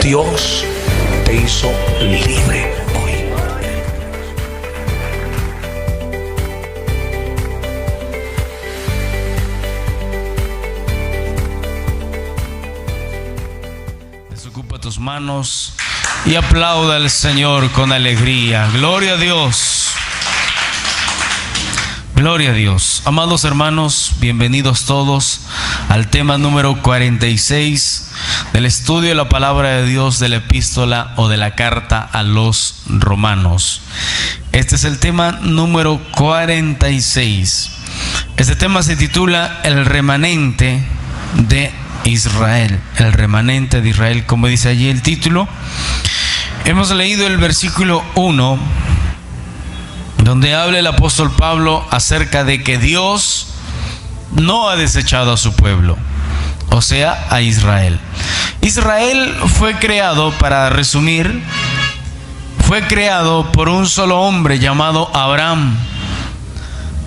Dios te hizo libre hoy. Desocupa tus manos y aplauda al Señor con alegría. Gloria a Dios. Gloria a Dios. Amados hermanos, bienvenidos todos al tema número 46 del estudio de la palabra de Dios, de la epístola o de la carta a los romanos. Este es el tema número 46. Este tema se titula El remanente de Israel. El remanente de Israel, como dice allí el título. Hemos leído el versículo 1, donde habla el apóstol Pablo acerca de que Dios no ha desechado a su pueblo, o sea, a Israel. Israel fue creado, para resumir, fue creado por un solo hombre llamado Abraham.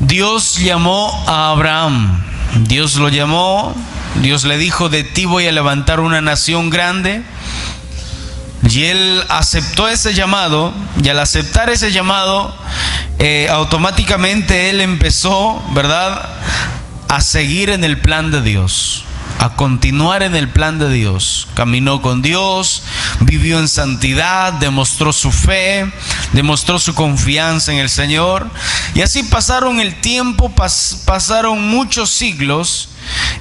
Dios llamó a Abraham, Dios lo llamó, Dios le dijo: de ti voy a levantar una nación grande. Y él aceptó ese llamado, y al aceptar ese llamado, automáticamente él empezó, ¿verdad?, a seguir en el plan de Dios, a continuar en el plan de Dios. Caminó con Dios, vivió en santidad, demostró su fe, demostró su confianza en el Señor. Y así pasaron el tiempo, pasaron muchos siglos,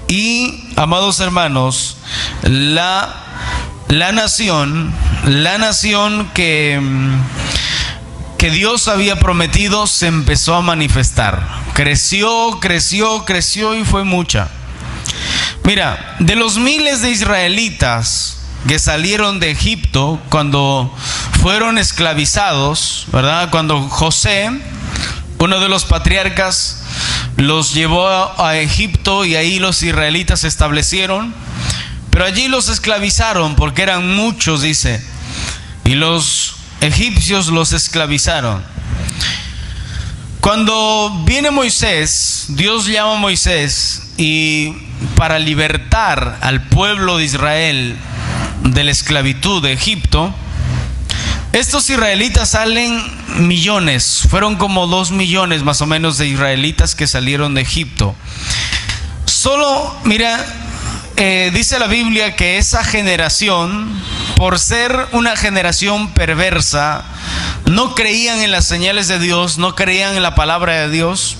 y, amados hermanos, la nación que Dios había prometido se empezó a manifestar. Creció y fue mucha. Mira, de los miles de israelitas que salieron de Egipto cuando fueron esclavizados, ¿verdad?, cuando José, uno de los patriarcas, los llevó a Egipto, y ahí los israelitas se establecieron. Pero allí los esclavizaron porque eran muchos, dice, y los egipcios los esclavizaron. Cuando viene Moisés, Dios llama a Moisés, y para libertar al pueblo de Israel de la esclavitud de Egipto, estos israelitas salen millones, fueron como 2 millones más o menos de israelitas que salieron de Egipto. Solo, mira, dice la Biblia que esa generación, por ser una generación perversa, no creían en las señales de Dios, no creían en la palabra de Dios.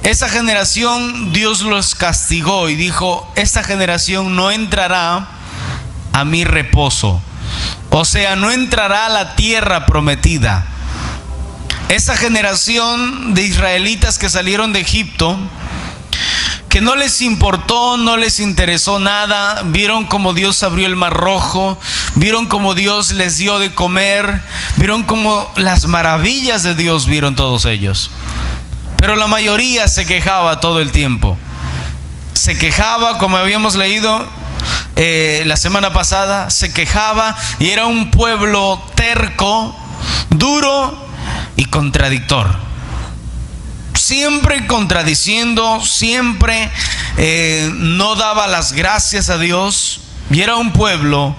Esa generación Dios los castigó y dijo: esta generación no entrará a mi reposo, o sea, no entrará a la tierra prometida. Esa generación de israelitas que salieron de Egipto, que no les importó, no les interesó nada, vieron como Dios abrió el Mar Rojo, vieron como Dios les dio de comer, vieron como las maravillas de Dios, vieron todos ellos. Pero la mayoría se quejaba todo el tiempo. Se quejaba, como habíamos leído la semana pasada, se quejaba, y era un pueblo terco, duro y contradictor. Siempre contradiciendo, siempre no daba las gracias a Dios, y era un pueblo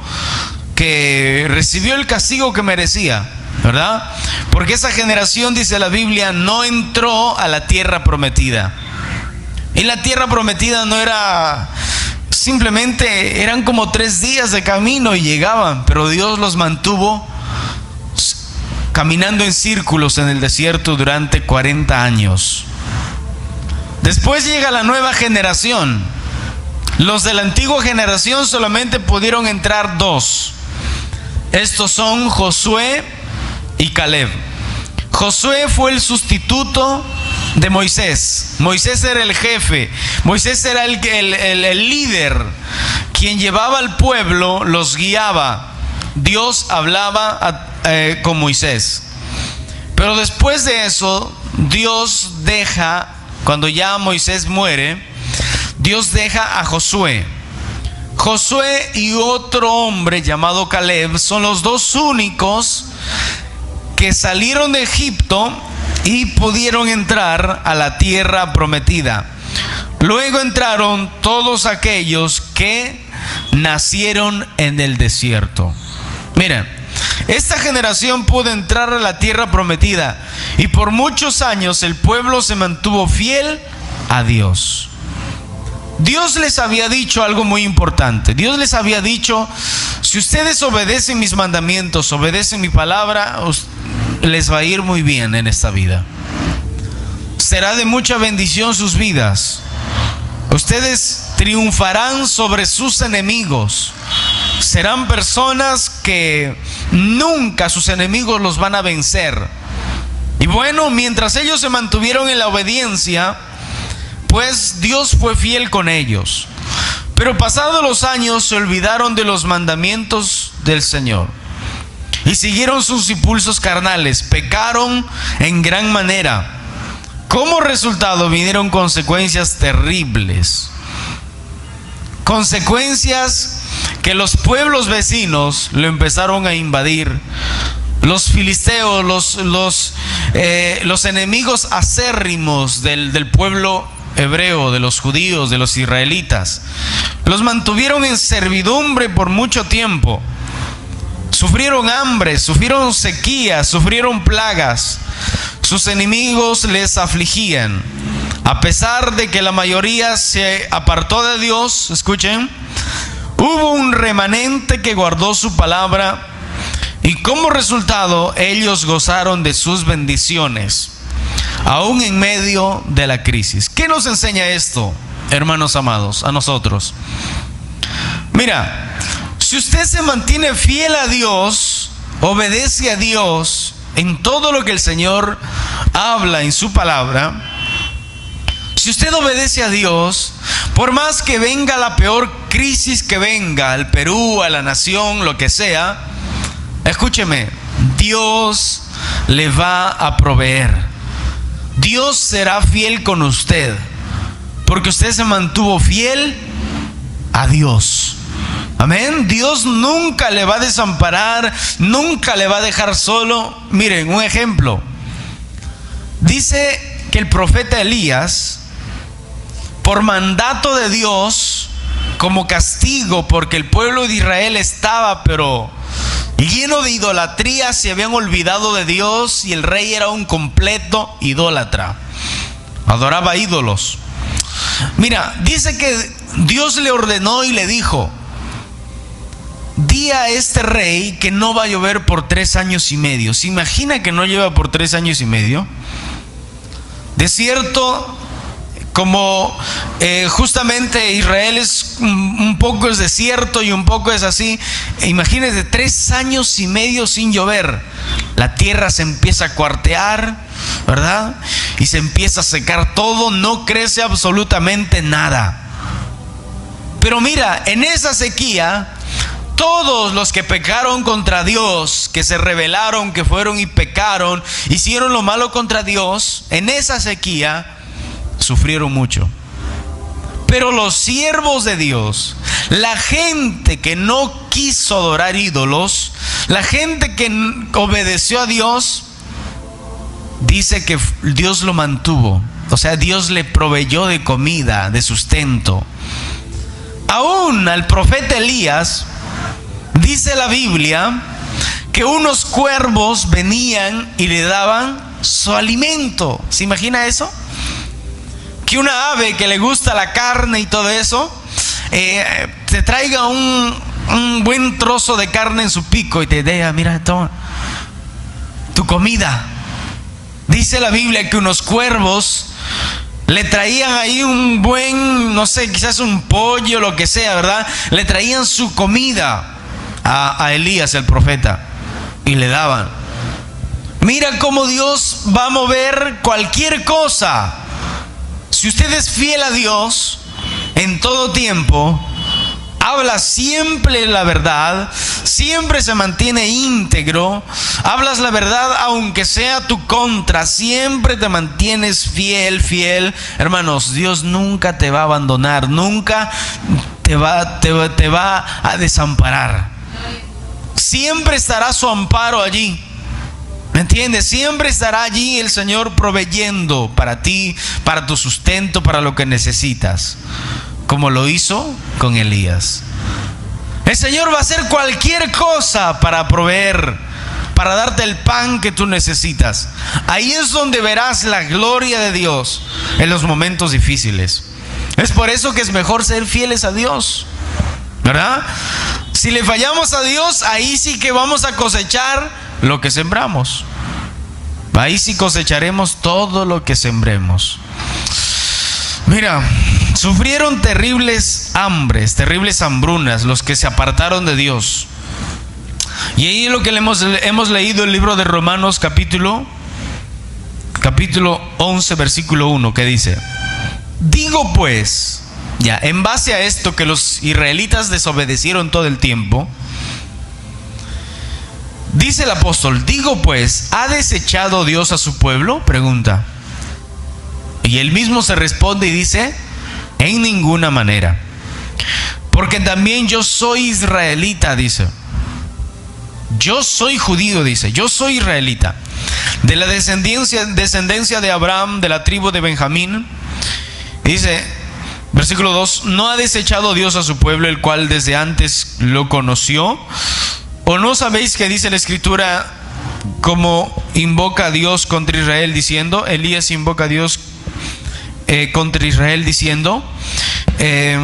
que recibió el castigo que merecía, ¿verdad? Porque esa generación, dice la Biblia, no entró a la tierra prometida. Y la tierra prometida no era simplemente, eran como 3 días de camino y llegaban, pero Dios los mantuvo caminando en círculos en el desierto durante 40 años. Después llega la nueva generación. Los de la antigua generación solamente pudieron entrar 2. Estos son Josué y Caleb. Josué fue el sustituto de Moisés. Moisés era el jefe, Moisés era el líder, quien llevaba al pueblo, los guiaba. Dios hablaba con Moisés. Pero después de eso, Dios deja, cuando ya Moisés muere, Dios deja a Josué. Josué y otro hombre llamado Caleb son los 2 únicos que salieron de Egipto y pudieron entrar a la tierra prometida. Luego entraron todos aquellos que nacieron en el desierto. Miren, esta generación pudo entrar a la tierra prometida y por muchos años el pueblo se mantuvo fiel a Dios. Dios les había dicho algo muy importante. Dios les había dicho: si ustedes obedecen mis mandamientos, obedecen mi palabra, les va a ir muy bien en esta vida. Será de mucha bendición sus vidas. Ustedes triunfarán sobre sus enemigos. Serán personas que nunca sus enemigos los van a vencer. Y bueno, mientras ellos se mantuvieron en la obediencia, pues Dios fue fiel con ellos. Pero pasados los años se olvidaron de los mandamientos del Señor y siguieron sus impulsos carnales, pecaron en gran manera. Como resultado vinieron consecuencias terribles, consecuencias que los pueblos vecinos lo empezaron a invadir. Los filisteos, los enemigos acérrimos del pueblo hebreo, de los judíos, de los israelitas, los mantuvieron en servidumbre por mucho tiempo. Sufrieron hambre, sufrieron sequía, sufrieron plagas. Sus enemigos les afligían. A pesar de que la mayoría se apartó de Dios, escuchen, hubo un remanente que guardó su palabra y como resultado ellos gozaron de sus bendiciones, aún en medio de la crisis. ¿Qué nos enseña esto, hermanos amados, a nosotros? Mira, si usted se mantiene fiel a Dios, obedece a Dios en todo lo que el Señor habla en su palabra, si usted obedece a Dios, por más que venga la peor crisis que venga al Perú, a la nación, lo que sea, escúcheme, Dios le va a proveer. Dios será fiel con usted, porque usted se mantuvo fiel a Dios. Amén. Dios nunca le va a desamparar, nunca le va a dejar solo. Miren, un ejemplo. Dice que el profeta Elías, por mandato de Dios, como castigo, porque el pueblo de Israel estaba pero lleno de idolatría, se habían olvidado de Dios y el rey era un completo idólatra, adoraba ídolos. Mira, dice que Dios le ordenó y le dijo: di a este rey que no va a llover por 3 años y medio. ¿Se imagina que no llueva por 3 años y medio? Desierto, como justamente Israel es un poco es desierto y un poco es así. Imagínense, 3 años y medio sin llover. La tierra se empieza a cuartear, ¿verdad? Y se empieza a secar todo, no crece absolutamente nada. Pero mira, en esa sequía, todos los que pecaron contra Dios, que se rebelaron, que fueron y pecaron, hicieron lo malo contra Dios, en esa sequía sufrieron mucho. Pero los siervos de Dios, la gente que no quiso adorar ídolos, la gente que obedeció a Dios, dice que Dios lo mantuvo. O sea, Dios le proveyó de comida, de sustento. Aún al profeta Elías, dice la Biblia que unos cuervos venían y le daban su alimento. ¿Se imagina eso? Que una ave que le gusta la carne y todo eso, te traiga un buen trozo de carne en su pico y te diga: mira, toma tu comida. Dice la Biblia que unos cuervos le traían ahí un buen, no sé, quizás un pollo, lo que sea, ¿verdad? Le traían su comida a Elías, el profeta, y le daban. Mira cómo Dios va a mover cualquier cosa. Si usted es fiel a Dios en todo tiempo, habla siempre la verdad, siempre se mantiene íntegro, hablas la verdad aunque sea tu contra, siempre te mantienes fiel, hermanos, Dios nunca te va a abandonar, nunca te va a desamparar. Siempre estará su amparo allí. ¿Me entiendes? Siempre estará allí el Señor proveyendo para ti, para tu sustento, para lo que necesitas, como lo hizo con Elías. El Señor va a hacer cualquier cosa para proveer, para darte el pan que tú necesitas. Ahí es donde verás la gloria de Dios en los momentos difíciles. Es por eso que es mejor ser fieles a Dios, ¿verdad? Si le fallamos a Dios, ahí sí que vamos a cosechar lo que sembramos. Ahí sí cosecharemos todo lo que sembremos. Mira, sufrieron terribles hambres, terribles hambrunas los que se apartaron de Dios. Y ahí es lo que hemos leído el libro de Romanos capítulo 11 versículo 1, que dice: digo pues, ya, en base a esto que los israelitas desobedecieron todo el tiempo, dice el apóstol, digo pues, ¿ha desechado Dios a su pueblo? Pregunta. Y él mismo se responde y dice: en ninguna manera. Porque también yo soy israelita, dice. Yo soy judío, dice. Yo soy israelita. De la descendencia de Abraham, de la tribu de Benjamín. Dice, versículo 2: ¿no ha desechado Dios a su pueblo, el cual desde antes lo conoció? ¿O no sabéis que dice la Escritura cómo invoca a Dios contra Israel diciendo? Elías invoca a Dios contra Israel diciendo: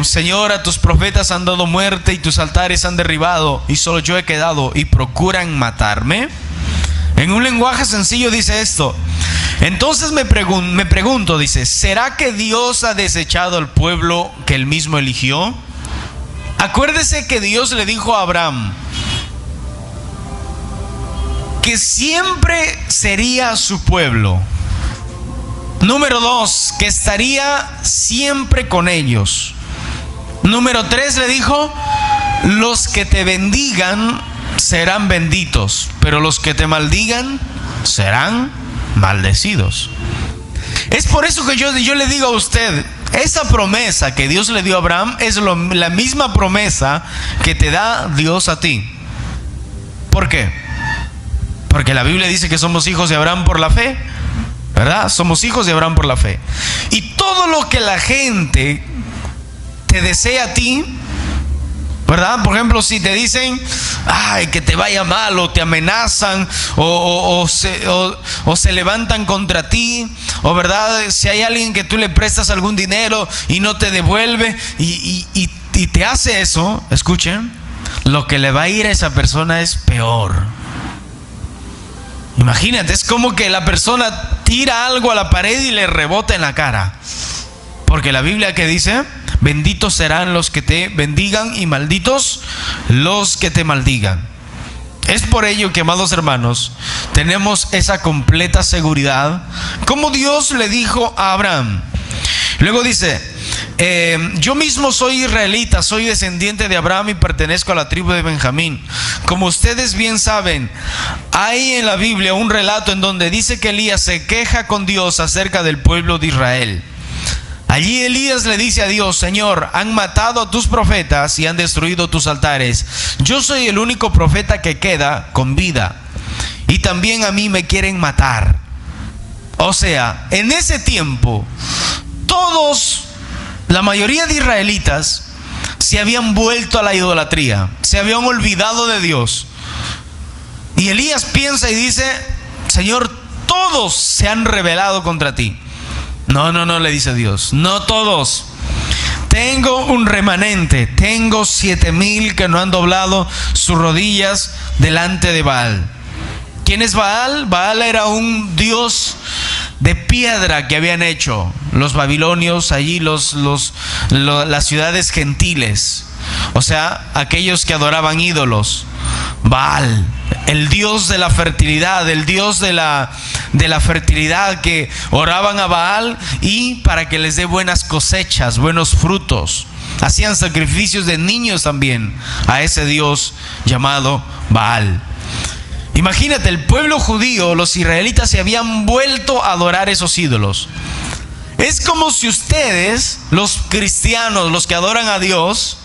Señor, a tus profetas han dado muerte y tus altares han derribado, y solo yo he quedado y procuran matarme. En un lenguaje sencillo dice esto. Entonces me pregunto, dice, ¿será que Dios ha desechado al pueblo que él mismo eligió? Acuérdese que Dios le dijo a Abraham que siempre sería su pueblo. Número 2, que estaría siempre con ellos. Número 3, le dijo: los que te bendigan serán benditos, pero los que te maldigan serán maldecidos. Es por eso que yo le digo a usted, esa promesa que Dios le dio a Abraham es la misma promesa que te da Dios a ti. ¿Por qué? Porque la Biblia dice que somos hijos de Abraham por la fe, ¿verdad? Somos hijos de Abraham por la fe. Y todo lo que la gente te desea a ti, ¿verdad? Por ejemplo, si te dicen, ay, que te vaya mal, o te amenazan, o se levantan contra ti, o verdad, si hay alguien que tú le prestas algún dinero y no te devuelve y te hace eso, escuchen, lo que le va a ir a esa persona es peor. Imagínate, es como que la persona tira algo a la pared y le rebota en la cara. Porque la Biblia, que dice: benditos serán los que te bendigan y malditos los que te maldigan. Es por ello que, amados hermanos, tenemos esa completa seguridad, como Dios le dijo a Abraham. Luego dice: yo mismo soy israelita, soy descendiente de Abraham y pertenezco a la tribu de Benjamín. Como ustedes bien saben, hay en la Biblia un relato en donde dice que Elías se queja con Dios acerca del pueblo de Israel. Allí Elías le dice a Dios: Señor, han matado a tus profetas y han destruido tus altares. Yo soy el único profeta que queda con vida, y también a mí me quieren matar. O sea, en ese tiempo, la mayoría de israelitas se habían vuelto a la idolatría, se habían olvidado de Dios. Y Elías piensa y dice: Señor, todos se han rebelado contra ti. No, le dice Dios, no todos. Tengo un remanente, tengo 7,000 que no han doblado sus rodillas delante de Baal. ¿Quién es Baal? Baal era un dios de piedra que habían hecho los babilonios allí, las ciudades gentiles, o sea, aquellos que adoraban ídolos. Baal, el dios de la fertilidad, el dios de la fertilidad, que oraban a Baal y para que les dé buenas cosechas, buenos frutos. Hacían sacrificios de niños también a ese dios llamado Baal. Imagínate, el pueblo judío, los israelitas, se habían vuelto a adorar esos ídolos. Es como si ustedes, los cristianos, los que adoran a Dios,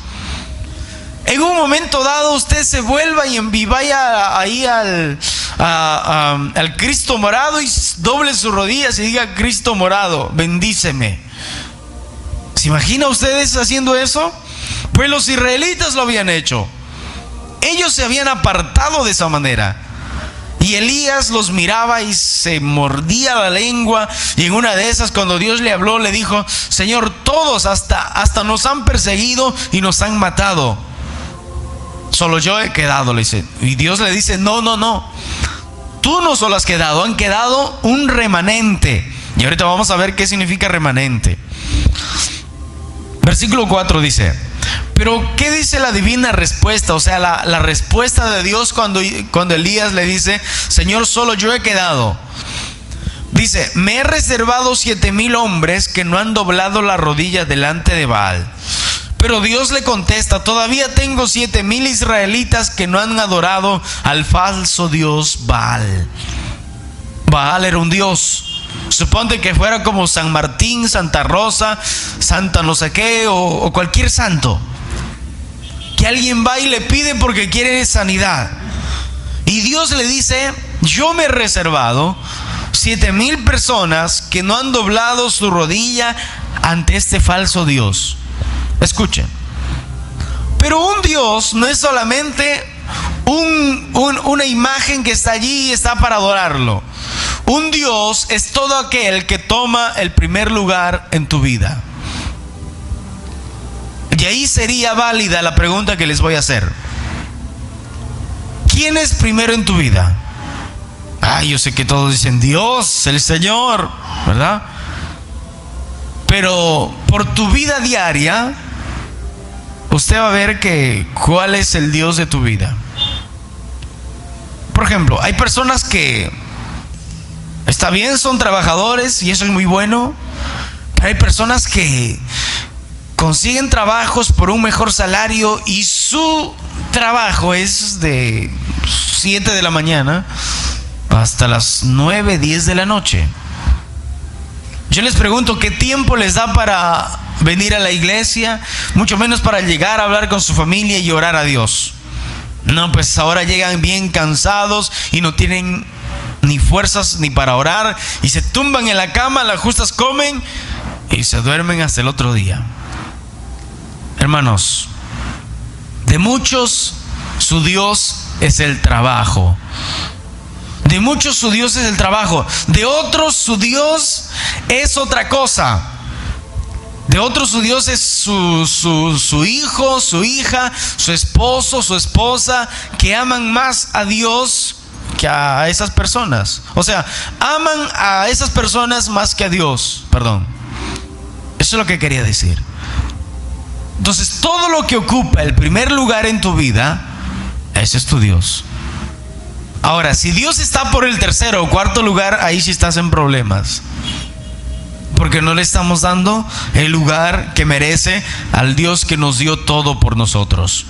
en un momento dado usted se vuelva y vaya ahí al Cristo morado y doble sus rodillas y diga: Cristo morado, bendíceme. ¿Se imagina ustedes haciendo eso? Pues los israelitas lo habían hecho. ellos se habían apartado de esa manera. Y Elías los miraba y se mordía la lengua. Y en una de esas, cuando Dios le habló, le dijo: Señor, todos hasta nos han perseguido y nos han matado. Solo yo he quedado, le dice. Y Dios le dice: no. Tú no solo has quedado, han quedado un remanente. Y ahorita vamos a ver qué significa remanente. Versículo 4 dice: pero ¿qué dice la divina respuesta? O sea, la respuesta de Dios cuando Elías le dice: Señor, solo yo he quedado. Dice: me he reservado 7,000 hombres que no han doblado la rodilla delante de Baal. Pero Dios le contesta: todavía tengo 7,000 israelitas que no han adorado al falso dios Baal. Baal era un dios. Suponte que fuera como San Martín, Santa Rosa, Santa no sé qué, o cualquier santo, que alguien va y le pide porque quiere sanidad. Y Dios le dice: yo me he reservado 7,000 personas que no han doblado su rodilla ante este falso dios. Escuchen. Pero un dios no es solamente una imagen que está allí y está para adorarlo. Un dios es todo aquel que toma el primer lugar en tu vida. Y ahí sería válida la pregunta que les voy a hacer: ¿quién es primero en tu vida? Yo sé que todos dicen Dios, el Señor, ¿verdad? Pero por tu vida diaria, usted va a ver cuál es el Dios de tu vida. Por ejemplo, hay personas que, está bien, son trabajadores y eso es muy bueno, pero hay personas que consiguen trabajos por un mejor salario y su trabajo es de 7 de la mañana hasta las 9, 10 de la noche. Yo les pregunto: ¿qué tiempo les da para venir a la iglesia? Mucho menos para llegar a hablar con su familia y orar a Dios. No, pues ahora llegan bien cansados y no tienen ni fuerzas ni para orar, y se tumban en la cama, las justas comen y se duermen hasta el otro día. Hermanos, de muchos su Dios es el trabajo. De muchos su Dios es el trabajo. De otros su Dios es otra cosa. De otros su Dios es su hijo, su hija, su esposo, su esposa, que aman más a Dios que a esas personas. O sea, aman a esas personas más que a Dios. Perdón. Eso es lo que quería decir. Entonces, todo lo que ocupa el primer lugar en tu vida, ese es tu Dios. Ahora, si Dios está por el tercero o cuarto lugar, ahí sí estás en problemas, porque no le estamos dando el lugar que merece al Dios que nos dio todo por nosotros.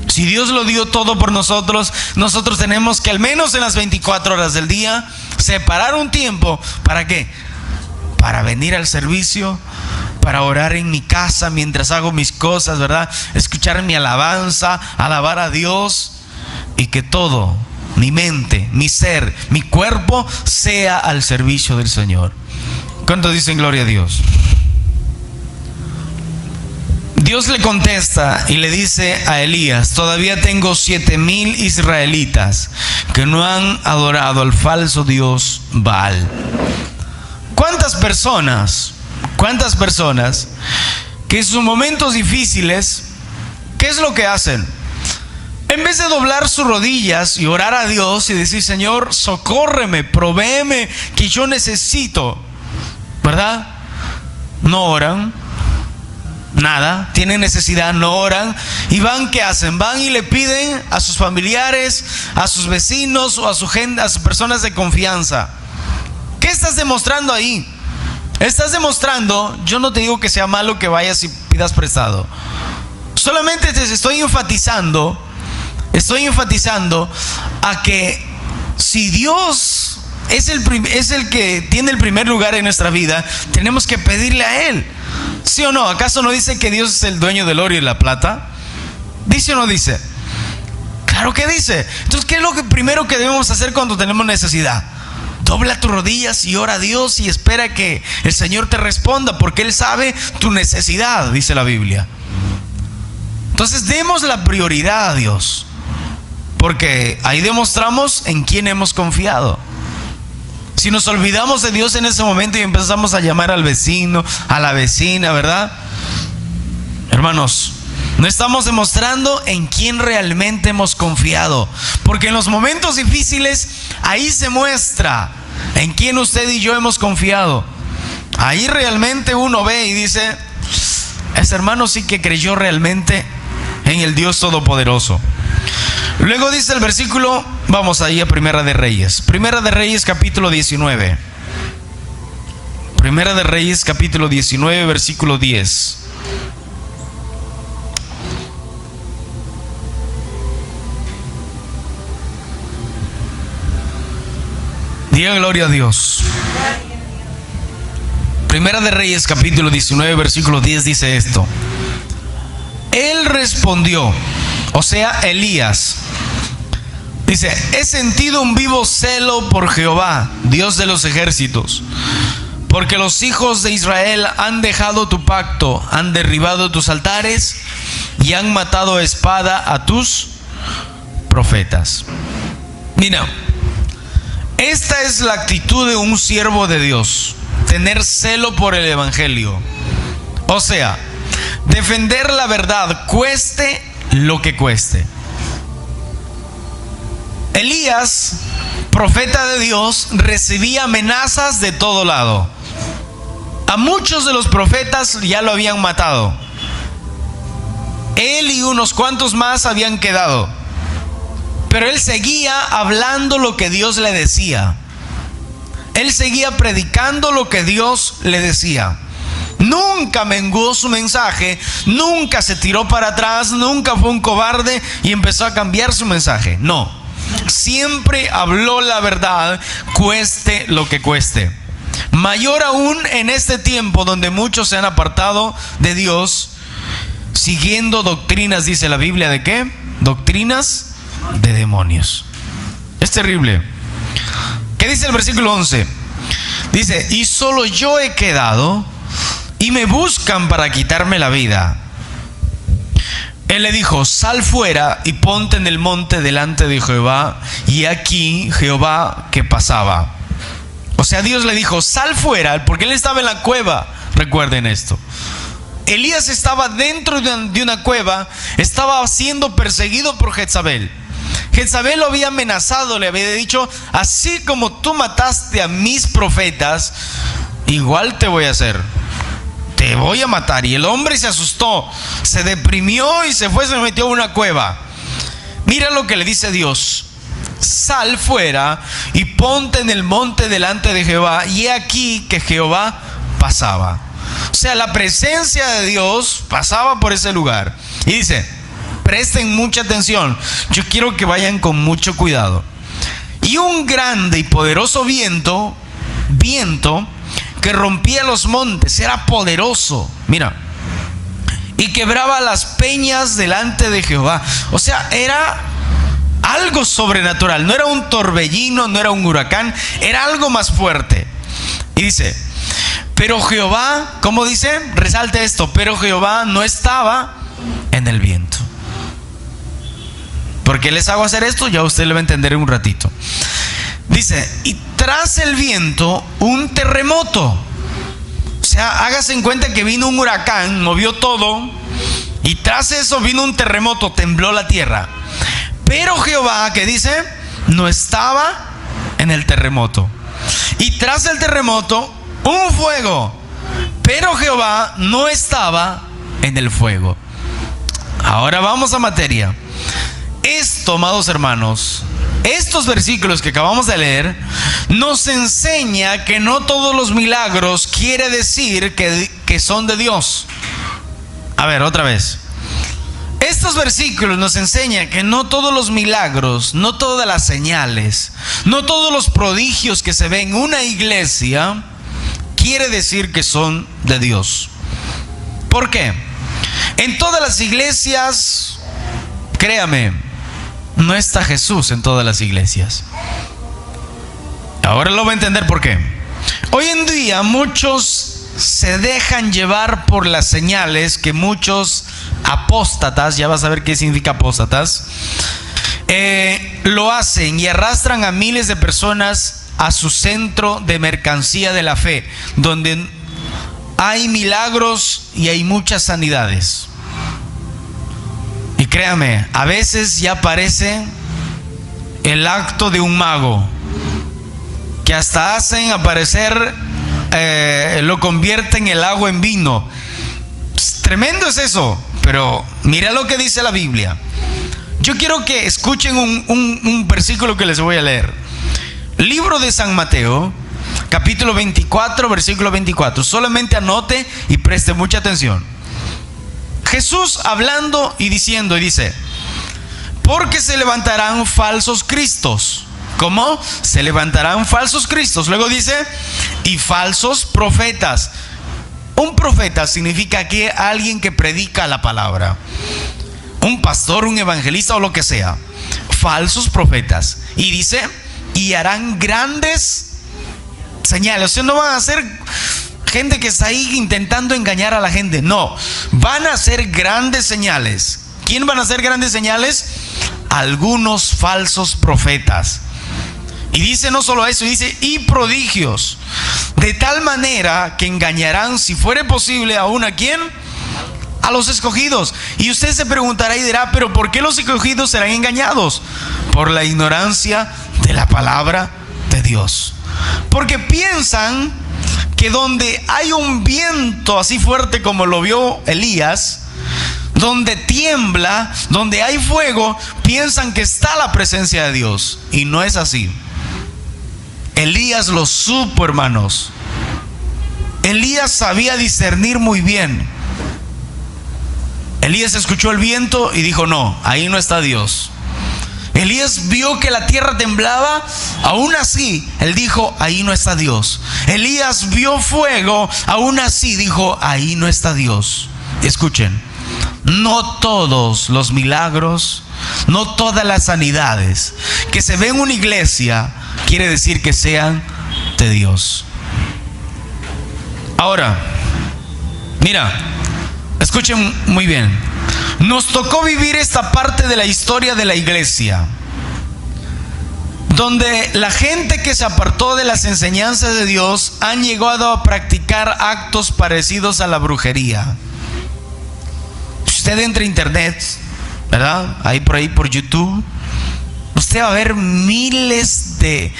Si Dios lo dio todo por nosotros, nosotros tenemos que, al menos en las 24 horas del día, separar un tiempo. ¿Para qué? Para venir al servicio, para orar en mi casa mientras hago mis cosas, ¿verdad? Escuchar mi alabanza, alabar a Dios, y que todo, mi mente, mi ser, mi cuerpo, sea al servicio del Señor. ¿Cuántos dicen gloria a Dios? Dios le contesta y le dice a Elías: todavía tengo 7,000 israelitas que no han adorado al falso dios Baal. ¿Cuántas personas que en sus momentos difíciles, qué es lo que hacen? En vez de doblar sus rodillas y orar a Dios y decir: Señor, socórreme, provéeme, que yo necesito, ¿verdad? No oran. Nada, tienen necesidad, no oran. Y van, ¿qué hacen? Van y le piden a sus familiares, a sus vecinos o a su gente, a sus personas de confianza. ¿Qué estás demostrando ahí? Estás demostrando, yo no te digo que sea malo que vayas y pidas prestado. Solamente te estoy enfatizando a que si Dios es el que tiene el primer lugar en nuestra vida, tenemos que pedirle a Él. ¿Sí o no? ¿Acaso no dice que Dios es el dueño del oro y la plata? ¿Dice o no dice? Claro que dice. Entonces, ¿qué es lo primero que debemos hacer cuando tenemos necesidad? Dobla tus rodillas y ora a Dios y espera que el Señor te responda, porque Él sabe tu necesidad, dice la Biblia. Entonces, demos la prioridad a Dios. Porque ahí demostramos en quién hemos confiado. Si nos olvidamos de Dios en ese momento y empezamos a llamar al vecino, a la vecina, ¿verdad? Hermanos, no estamos demostrando en quién realmente hemos confiado. Porque en los momentos difíciles, ahí se muestra en quién usted y yo hemos confiado. Ahí realmente uno ve y dice: ese hermano sí que creyó realmente en el Dios Todopoderoso. Luego dice el versículo, vamos ahí a Primera de Reyes. Primera de Reyes capítulo 19. Primera de Reyes capítulo 19, versículo 10. Diga gloria a Dios. Primera de Reyes capítulo 19, versículo 10 dice esto: Él respondió, o sea, Elías, dice: he sentido un vivo celo por Jehová, Dios de los ejércitos, porque los hijos de Israel han dejado tu pacto, han derribado tus altares y han matado a espada a tus profetas. Mira, esta es la actitud de un siervo de Dios: tener celo por el evangelio. O sea, defender la verdad, cueste lo que cueste. Elías, profeta de Dios, recibía amenazas de todo lado. A muchos de los profetas ya lo habían matado. Él y unos cuantos más habían quedado. Pero él seguía hablando lo que Dios le decía. Él seguía predicando lo que Dios le decía. Nunca menguó su mensaje, nunca se tiró para atrás, nunca fue un cobarde y empezó a cambiar su mensaje. No, siempre habló la verdad, cueste lo que cueste. Mayor aún en este tiempo donde muchos se han apartado de Dios, siguiendo doctrinas, dice la Biblia, ¿de qué? Doctrinas de demonios. Es terrible. ¿Qué dice el versículo 11? Dice: y solo yo he quedado y me buscan para quitarme la vida. Él le dijo: sal fuera y ponte en el monte delante de Jehová. Y aquí Jehová que pasaba. O sea, Dios le dijo: sal fuera, porque él estaba en la cueva. Recuerden esto. Elías estaba dentro de una cueva, estaba siendo perseguido por Jezabel. Jezabel lo había amenazado, le había dicho: así como tú mataste a mis profetas, igual te voy a hacer. Te voy a matar. Y el hombre se asustó, se deprimió y se metió en una cueva. Mira lo que le dice Dios: sal fuera y ponte en el monte delante de Jehová. Y he aquí que Jehová pasaba. O sea, la presencia de Dios pasaba por ese lugar. Y dice: presten mucha atención, yo quiero que vayan con mucho cuidado. Y un grande y poderoso viento que rompía los montes, era poderoso, mira, y quebraba las peñas delante de Jehová. O sea, era algo sobrenatural, no era un torbellino, no era un huracán, era algo más fuerte. Y dice: pero Jehová, ¿cómo dice? Resalte esto: pero Jehová no estaba en el viento. ¿Por qué les hago hacer esto? Ya usted lo va a entender en un ratito. Dice: y tras el viento un terremoto. O sea, hágase en cuenta que vino un huracán, movió todo, y tras eso vino un terremoto, tembló la tierra. Pero Jehová, ¿qué dice? No estaba en el terremoto. Y tras el terremoto un fuego, pero Jehová no estaba en el fuego. Ahora vamos a materia. Esto, amados hermanos, estos versículos que acabamos de leer nos enseña que no todos los milagros quiere decir que son de Dios. A ver, otra vez. Estos versículos nos enseñan que no todos los milagros, no todas las señales, no todos los prodigios que se ven en una iglesia quiere decir que son de Dios. ¿Por qué? En todas las iglesias, créame, no está Jesús en todas las iglesias. Ahora lo va a entender por qué. Hoy en día muchos se dejan llevar por las señales que muchos apóstatas, ya vas a ver qué significa apóstatas, lo hacen y arrastran a miles de personas a su centro de mercancía de la fe, donde hay milagros y hay muchas sanidades. Y créame, a veces ya parece el acto de un mago, que hasta hacen aparecer, lo convierten el agua en vino. Tremendo es eso, pero mira lo que dice la Biblia. Yo quiero que escuchen un versículo que les voy a leer. Libro de San Mateo, capítulo 24, versículo 24. Solamente anote y preste mucha atención. Jesús hablando y diciendo, y dice: porque se levantarán falsos cristos. ¿Cómo? Se levantarán falsos cristos. Luego dice: y falsos profetas. Un profeta significa que alguien que predica la palabra, un pastor, un evangelista o lo que sea. Falsos profetas. Y dice: y harán grandes señales. O sea, no van a ser gente que está ahí intentando engañar a la gente. No, van a hacer grandes señales. ¿Quién van a hacer grandes señales? Algunos falsos profetas. Y dice no solo eso, dice: y prodigios, de tal manera que engañarán, si fuere posible, aún a quién, a los escogidos. Y usted se preguntará y dirá: pero ¿por qué los escogidos serán engañados? Por la ignorancia de la palabra de Dios. Porque piensan que donde hay un viento así fuerte como lo vio Elías, donde tiembla, donde hay fuego, piensan que está la presencia de Dios. Y no es así. Elías lo supo, hermanos. Elías sabía discernir muy bien. Elías escuchó el viento y dijo: no, ahí no está Dios. Elías vio que la tierra temblaba, aún así él dijo: ahí no está Dios. Elías vio fuego, aún así dijo: ahí no está Dios. Escuchen, no todos los milagros, no todas las sanidades que se ven en una iglesia quiere decir que sean de Dios. Ahora, mira, escuchen muy bien. Nos tocó vivir esta parte de la historia de la iglesia, donde la gente que se apartó de las enseñanzas de Dios han llegado a practicar actos parecidos a la brujería. Si usted entra a internet, ¿verdad? Ahí por YouTube, usted va a ver miles de...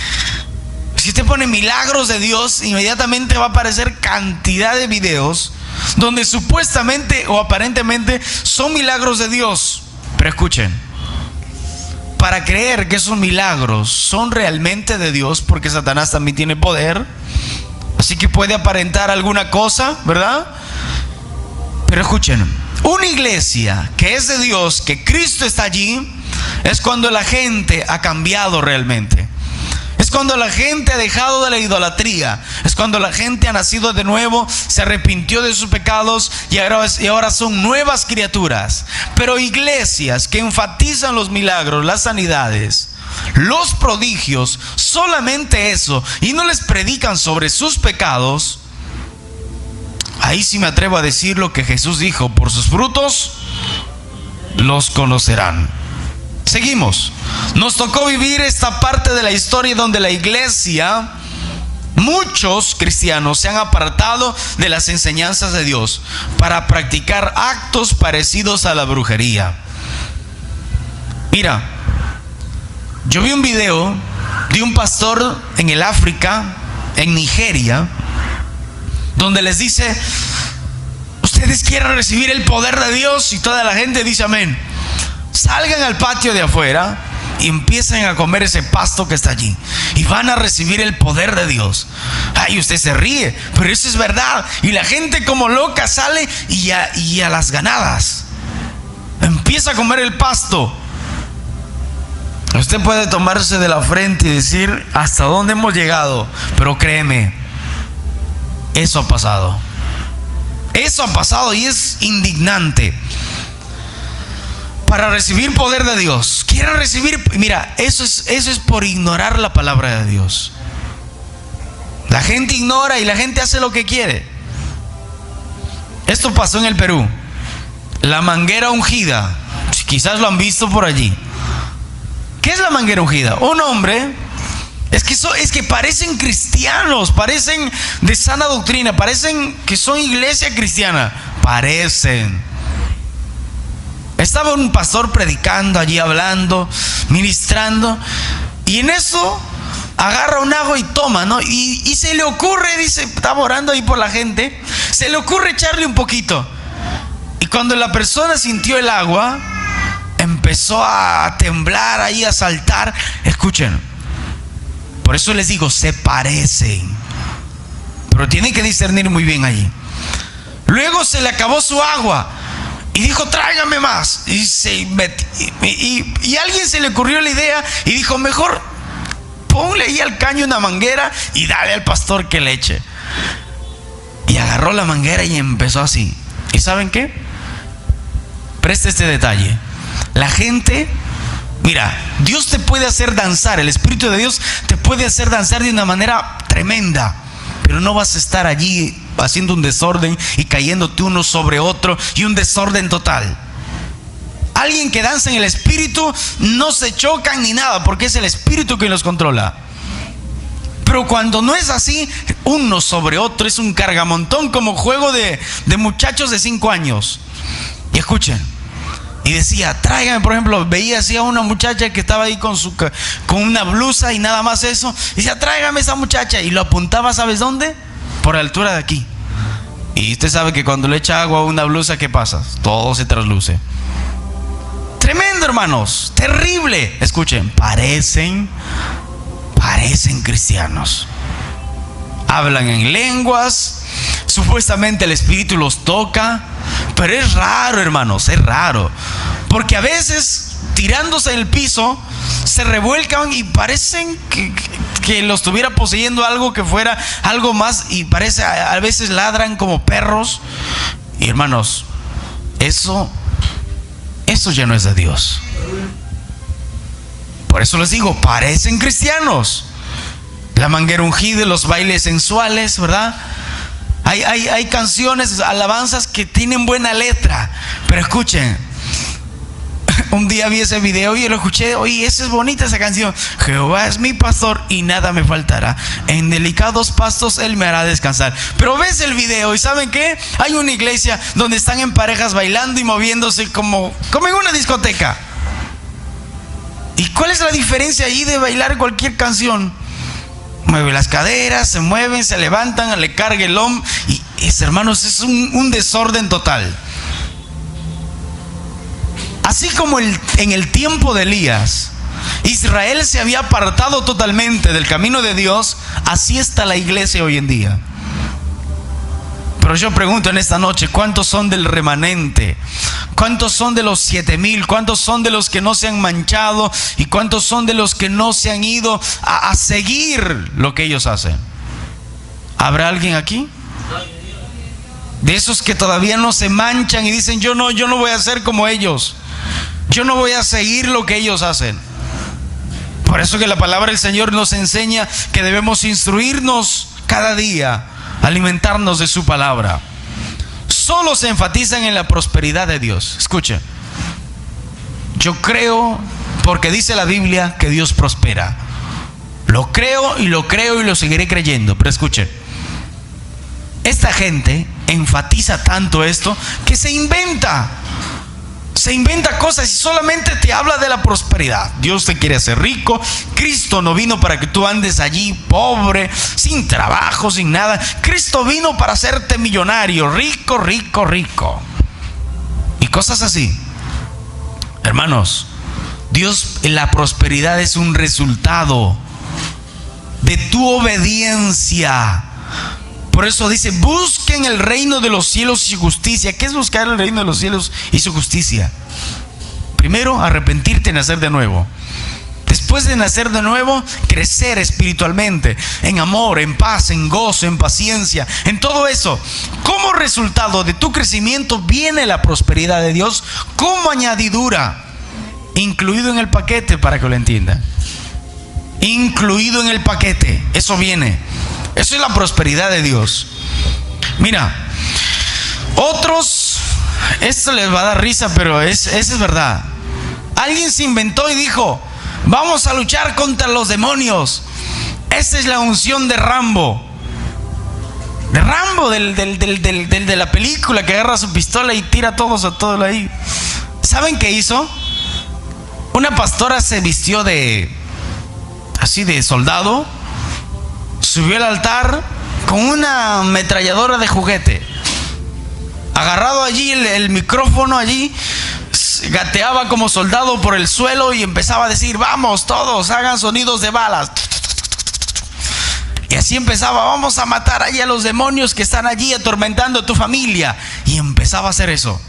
Si usted pone milagros de Dios, inmediatamente va a aparecer cantidad de videos donde supuestamente o aparentemente son milagros de Dios. Pero escuchen, para creer que esos milagros son realmente de Dios, porque Satanás también tiene poder, así que puede aparentar alguna cosa, ¿verdad? Pero escuchen, una iglesia que es de Dios, que Cristo está allí, es cuando la gente ha cambiado realmente. Es cuando la gente ha dejado de la idolatría. Es cuando la gente ha nacido de nuevo, se arrepintió de sus pecados y ahora son nuevas criaturas. Pero iglesias que enfatizan los milagros, las sanidades, los prodigios, solamente eso, y no les predican sobre sus pecados, ahí sí me atrevo a decir lo que Jesús dijo: por sus frutos los conocerán. Seguimos. Nos tocó vivir esta parte de la historia donde la iglesia, muchos cristianos se han apartado de las enseñanzas de Dios para practicar actos parecidos a la brujería. Mira, yo vi un video de un pastor en el África, en Nigeria, donde les dice: ustedes quieren recibir el poder de Dios, y toda la gente dice amén. Salgan al patio de afuera y empiecen a comer ese pasto que está allí y van a recibir el poder de Dios. Ay, usted se ríe, pero eso es verdad. Y la gente como loca sale y a las ganadas empieza a comer el pasto. Usted puede tomarse de la frente y decir: ¿hasta dónde hemos llegado? Pero créeme, eso ha pasado. Eso ha pasado y es indignante. Para recibir poder de Dios, quieren recibir, mira, eso es por ignorar la palabra de Dios. La gente ignora y la gente hace lo que quiere. Esto pasó en el Perú. La manguera ungida, quizás lo han visto por allí. ¿Qué es la manguera ungida? Un hombre, es que parecen cristianos, parecen de sana doctrina, parecen que son iglesia cristiana, parecen. Estaba un pastor predicando allí, hablando, ministrando, y en eso agarra un agua y toma, ¿no? Y se le ocurre, dice, estaba orando ahí por la gente, se le ocurre echarle un poquito. Y cuando la persona sintió el agua, empezó a temblar ahí, a saltar. Escuchen, por eso les digo, se parecen, pero tienen que discernir muy bien allí. Luego se le acabó su agua y dijo, tráigame más. Y a alguien se le ocurrió la idea y dijo, mejor ponle ahí al caño una manguera y dale al pastor que le eche. Y agarró la manguera y empezó así. ¿Y saben qué? Preste este detalle. La gente, mira, Dios te puede hacer danzar, el Espíritu de Dios te puede hacer danzar de una manera tremenda, pero no vas a estar allí haciendo un desorden y cayéndote uno sobre otro y un desorden total. Alguien que danza en el Espíritu no se chocan ni nada, porque es el Espíritu quien los controla. Pero cuando no es así, uno sobre otro, es un cargamontón, como juego de muchachos de 5 años. Y escuchen, y decía, tráigame, por ejemplo, veía así a una muchacha que estaba ahí con una blusa y nada más eso, y decía, tráigame esa muchacha, y lo apuntaba, ¿sabes dónde? Por la altura de aquí. Y usted sabe que cuando le echa agua a una blusa, ¿qué pasa? Todo se trasluce. Tremendo, hermanos, terrible. Escuchen, parecen cristianos. Hablan en lenguas, supuestamente el Espíritu los toca, pero es raro, hermanos, es raro, porque a veces tirándose en el piso se revuelcan y parecen que los estuviera poseyendo algo, que fuera algo más, y parece, a veces ladran como perros. Y hermanos, eso ya no es de Dios. Por eso les digo, parecen cristianos. La manguera ungida, los bailes sensuales, ¿verdad? Hay canciones, alabanzas que tienen buena letra, pero escuchen, un día vi ese video y lo escuché, oye, esa es bonita esa canción. Jehová es mi pastor y nada me faltará. En delicados pastos Él me hará descansar. Pero ves el video y ¿saben qué? Hay una iglesia donde están en parejas bailando y moviéndose como en una discoteca. ¿Y cuál es la diferencia ahí de bailar cualquier canción? Mueve las caderas, se mueven, se levantan, le carga el hombro. Y hermanos, es un desorden total. Así como en el tiempo de Elías, Israel se había apartado totalmente del camino de Dios, así está la iglesia hoy en día. Pero yo pregunto en esta noche, ¿cuántos son del remanente? ¿Cuántos son de los 7,000? ¿Cuántos son de los que no se han manchado? ¿Y cuántos son de los que no se han ido a seguir lo que ellos hacen? ¿Habrá alguien aquí? De esos que todavía no se manchan y dicen, yo no voy a ser como ellos. Yo no voy a seguir lo que ellos hacen. Por eso que la palabra del Señor nos enseña que debemos instruirnos cada día, alimentarnos de su palabra. Solo se enfatizan en la prosperidad de Dios. Escuchen, yo creo, porque dice la Biblia que Dios prospera. Lo creo y lo seguiré creyendo. Pero escuchen, esta gente enfatiza tanto esto que se inventa cosas y solamente te habla de la prosperidad. Dios te quiere hacer rico. Cristo no vino para que tú andes allí pobre, sin trabajo, sin nada. Cristo vino para hacerte millonario, rico. Y cosas así. Hermanos, Dios, la prosperidad es un resultado de tu obediencia. Por eso dice, busquen el reino de los cielos y su justicia. ¿Qué es buscar el reino de los cielos y su justicia? Primero, arrepentirte y nacer de nuevo. Después de nacer de nuevo, crecer espiritualmente, en amor, en paz, en gozo, en paciencia, en todo eso. Como resultado de tu crecimiento viene la prosperidad de Dios como añadidura, incluido en el paquete, para que lo entiendan. Incluido en el paquete, eso viene. Eso es la prosperidad de Dios. Mira, otros, esto les va a dar risa, pero es verdad. Alguien se inventó y dijo, vamos a luchar contra los demonios. Esta es la unción de Rambo. De Rambo, del de la película, que agarra su pistola y tira a todos ahí. ¿Saben qué hizo? Una pastora se vistió así de soldado, subió al altar con una ametralladora de juguete, agarrado allí el micrófono allí, gateaba como soldado por el suelo y empezaba a decir: vamos todos, hagan sonidos de balas. Y así empezaba: vamos a matar allí a los demonios que están allí atormentando a tu familia. Y empezaba a hacer eso.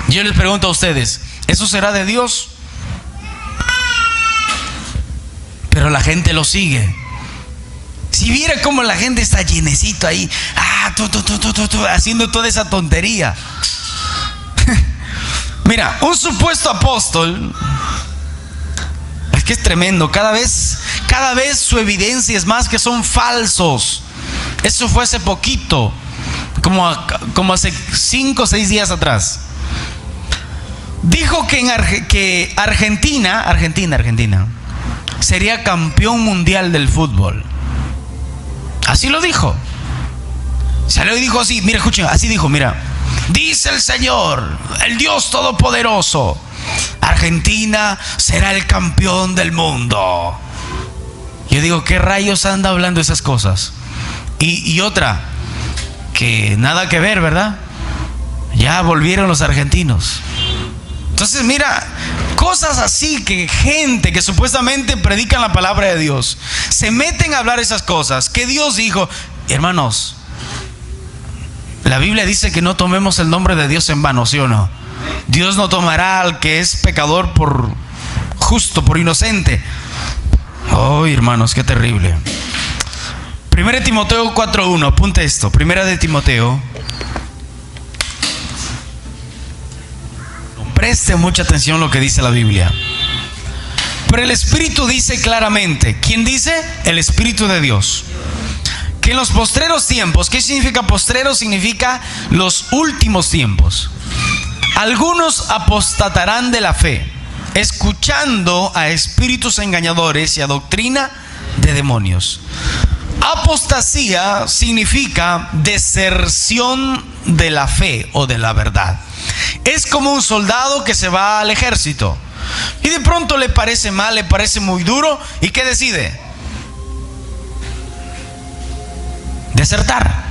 Yo les pregunto a ustedes, ¿eso será de Dios? Pero la gente lo sigue. Si viera cómo la gente está llenecito ahí, haciendo toda esa tontería. Mira, un supuesto apóstol, es que es tremendo, cada vez su evidencia es más que son falsos. Eso fue hace poquito, como hace 5 o 6 días atrás. Dijo que Argentina sería campeón mundial del fútbol. Así lo dijo. Salió y dijo así, mira, escuchen, así dijo: mira, dice el Señor, el Dios Todopoderoso, Argentina será el campeón del mundo. Yo digo, ¿qué rayos anda hablando esas cosas? Y otra, que nada que ver, ¿verdad? Ya volvieron los argentinos. Entonces, mira, cosas así, que gente que supuestamente predican la palabra de Dios se meten a hablar esas cosas que Dios dijo. Hermanos, la Biblia dice que no tomemos el nombre de Dios en vano, ¿sí o no? Dios no tomará al que es pecador por justo, por inocente. Oh, hermanos, qué terrible. 1 Timoteo 4:1, apunte esto. 1 Timoteo. Preste mucha atención a lo que dice la Biblia. Pero el Espíritu dice claramente. ¿Quién dice? El Espíritu de Dios. Que en los postreros tiempos, ¿qué significa postrero? Significa los últimos tiempos. Algunos apostatarán de la fe, escuchando a espíritus engañadores y a doctrina de demonios. Apostasía significa deserción de la fe o de la verdad. Es como un soldado que se va al ejército y de pronto le parece mal, le parece muy duro, y ¿qué decide? Desertar,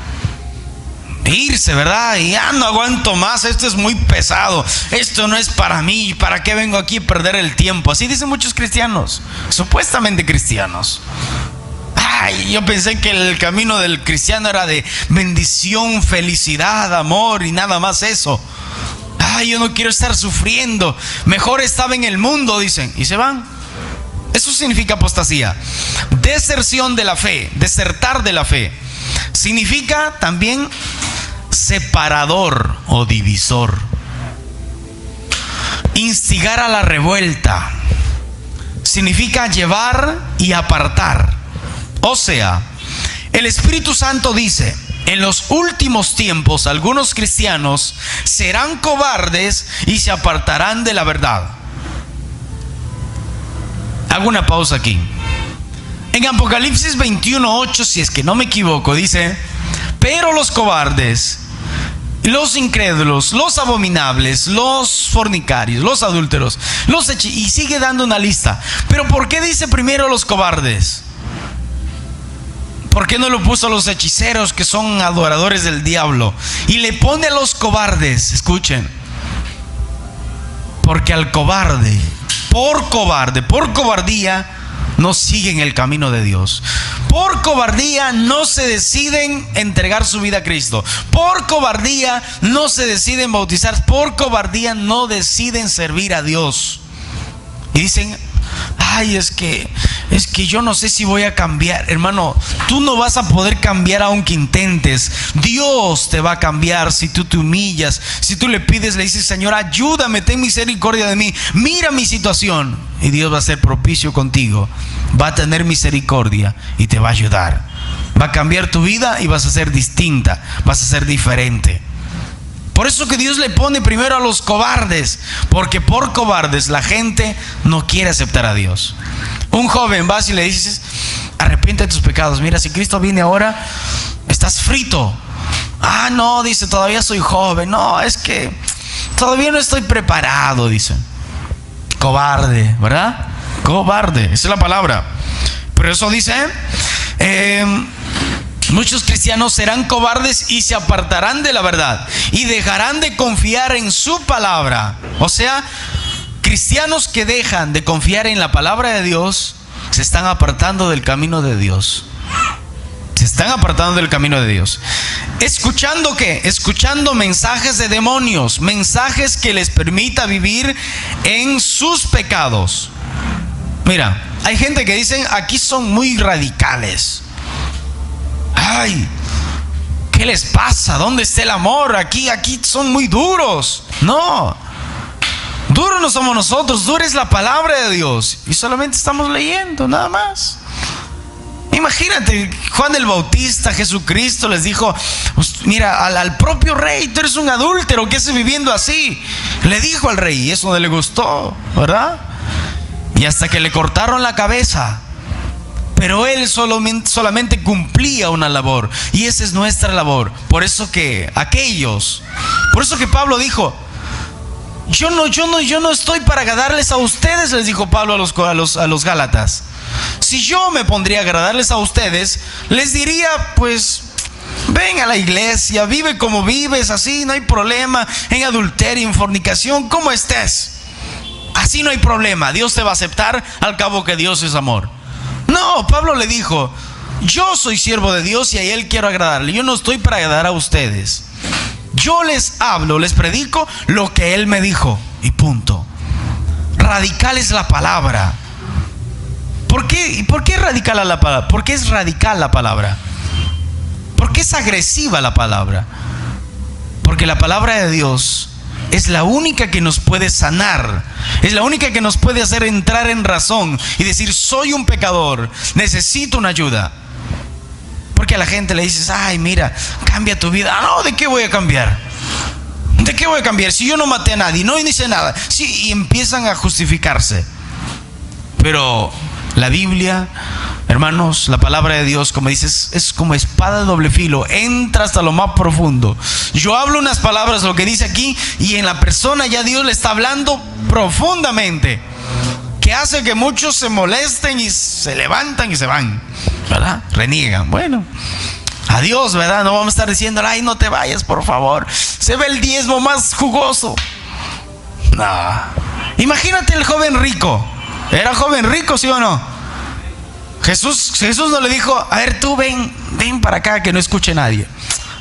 irse, ¿verdad? Y ya no aguanto más, esto es muy pesado, esto no es para mí, ¿para qué vengo aquí a perder el tiempo? Así dicen muchos cristianos, supuestamente cristianos. Ay, yo pensé que el camino del cristiano era de bendición, felicidad, amor y nada más eso. Ay, yo no quiero estar sufriendo, mejor estaba en el mundo, dicen, y se van. Eso significa apostasía, deserción de la fe, desertar de la fe. Significa también separador o divisor, instigar a la revuelta. Significa llevar y apartar. O sea, el Espíritu Santo dice: en los últimos tiempos algunos cristianos serán cobardes y se apartarán de la verdad. Hago una pausa aquí. En Apocalipsis 21:8, si es que no me equivoco, dice: pero los cobardes, los incrédulos, los abominables, los fornicarios, los adúlteros, y sigue dando una lista. Pero ¿por qué dice primero los cobardes? ¿Por qué no lo puso a los hechiceros, que son adoradores del diablo? Y le pone a los cobardes. Escuchen. Porque al cobarde, por cobardía, no siguen el camino de Dios. Por cobardía no se deciden entregar su vida a Cristo. Por cobardía no se deciden bautizar. Por cobardía no deciden servir a Dios. Y dicen: ay, es que yo no sé si voy a cambiar. Hermano, tú no vas a poder cambiar aunque intentes. Dios te va a cambiar si tú te humillas, si tú le pides, le dices: Señor, ayúdame, ten misericordia de mí, mira mi situación. Y Dios va a ser propicio contigo, va a tener misericordia y te va a ayudar. Va a cambiar tu vida y vas a ser distinta, vas a ser diferente. Por eso que Dios le pone primero a los cobardes, porque por cobardes la gente no quiere aceptar a Dios. Un joven vas y le dices: arrepiente de tus pecados. Mira, si Cristo viene ahora, estás frito. Ah, no, dice, todavía soy joven. No, es que todavía no estoy preparado, dice. Cobarde, ¿verdad? Cobarde, esa es la palabra. Pero eso dice, muchos cristianos serán cobardes y se apartarán de la verdad y dejarán de confiar en su palabra. O sea, cristianos que dejan de confiar en la palabra de Dios se están apartando del camino de Dios. Se están apartando del camino de Dios. ¿Escuchando qué? Escuchando mensajes de demonios, mensajes que les permita vivir en sus pecados. Mira, hay gente que dicen: aquí son muy radicales. Ay, ¿qué les pasa? ¿Dónde está el amor? Aquí son muy duros. No, duros no somos nosotros, dura es la palabra de Dios. Y solamente estamos leyendo, nada más. Imagínate, Juan el Bautista, Jesucristo les dijo: mira, al propio rey, tú eres un adúltero, ¿qué haces viviendo así? Le dijo al rey, y eso no le gustó, ¿verdad? Y hasta que le cortaron la cabeza. Pero él solamente cumplía una labor, y esa es nuestra labor. Por eso que Pablo dijo: yo no estoy para agradarles a ustedes, les dijo Pablo a los Gálatas. Si yo me pondría a agradarles a ustedes, les diría: pues ven a la iglesia, vive como vives, así no hay problema, en adulterio, en fornicación, como estés, así no hay problema, Dios te va a aceptar, al cabo que Dios es amor. No, Pablo le dijo: yo soy siervo de Dios y a Él quiero agradarle. Yo no estoy para agradar a ustedes. Yo les hablo, les predico lo que Él me dijo, y punto. Radical es la palabra. ¿Por qué radical la palabra? ¿Por qué es radical la palabra? ¿Por qué es agresiva la palabra? Porque la palabra de Dios es la única que nos puede sanar, es la única que nos puede hacer entrar en razón y decir: soy un pecador, necesito una ayuda. Porque a la gente le dices: ay, mira, cambia tu vida. Ah, no, ¿de qué voy a cambiar? ¿De qué voy a cambiar? Si yo no maté a nadie, no hice nada. Sí, y empiezan a justificarse. Pero la Biblia, hermanos, la palabra de Dios, como dices, es como espada de doble filo, entra hasta lo más profundo. Yo hablo unas palabras, lo que dice aquí, y en la persona ya Dios le está hablando profundamente, que hace que muchos se molesten y se levantan y se van, ¿verdad? Reniegan. Bueno, adiós, ¿verdad? No vamos a estar diciendo: ay, no te vayas, por favor, se ve el diezmo más jugoso. No. Imagínate el joven rico. ¿Era joven rico, sí o no? Jesús no le dijo: a ver, tú ven para acá, que no escuche nadie.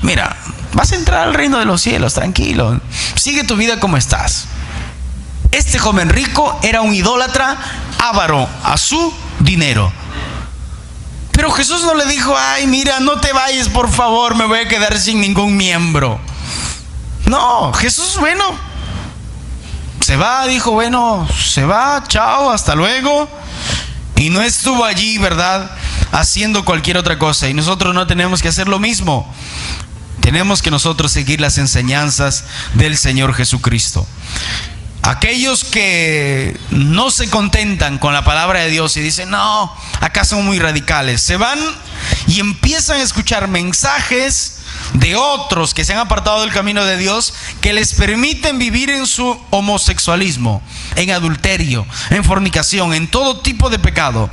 Mira, vas a entrar al reino de los cielos, tranquilo, sigue tu vida como estás. Este joven rico era un idólatra, avaro a su dinero. Pero Jesús no le dijo: ay, mira, no te vayas, por favor, me voy a quedar sin ningún miembro. No, Jesús, bueno, se va, dijo: bueno, se va, chao, hasta luego. Y no estuvo allí, ¿verdad?, haciendo cualquier otra cosa. Y nosotros no tenemos que hacer lo mismo. Tenemos que nosotros seguir las enseñanzas del Señor Jesucristo. Aquellos que no se contentan con la palabra de Dios y dicen: no, acá son muy radicales, se van y empiezan a escuchar mensajes de otros que se han apartado del camino de Dios, que les permiten vivir en su homosexualismo, en adulterio, en fornicación, en todo tipo de pecado.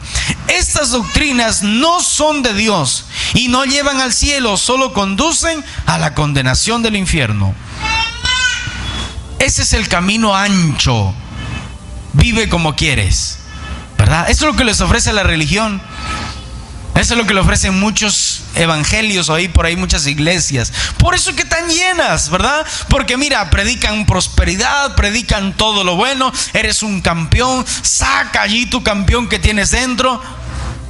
Estas doctrinas no son de Dios y no llevan al cielo, solo conducen a la condenación del infierno. Ese es el camino ancho. Vive como quieres, ¿verdad? Eso es lo que les ofrece la religión. Eso es lo que le ofrecen muchos evangelios o por ahí muchas iglesias. Por eso que están llenas, ¿verdad? Porque mira, predican prosperidad, predican todo lo bueno. Eres un campeón, saca allí tu campeón que tienes dentro.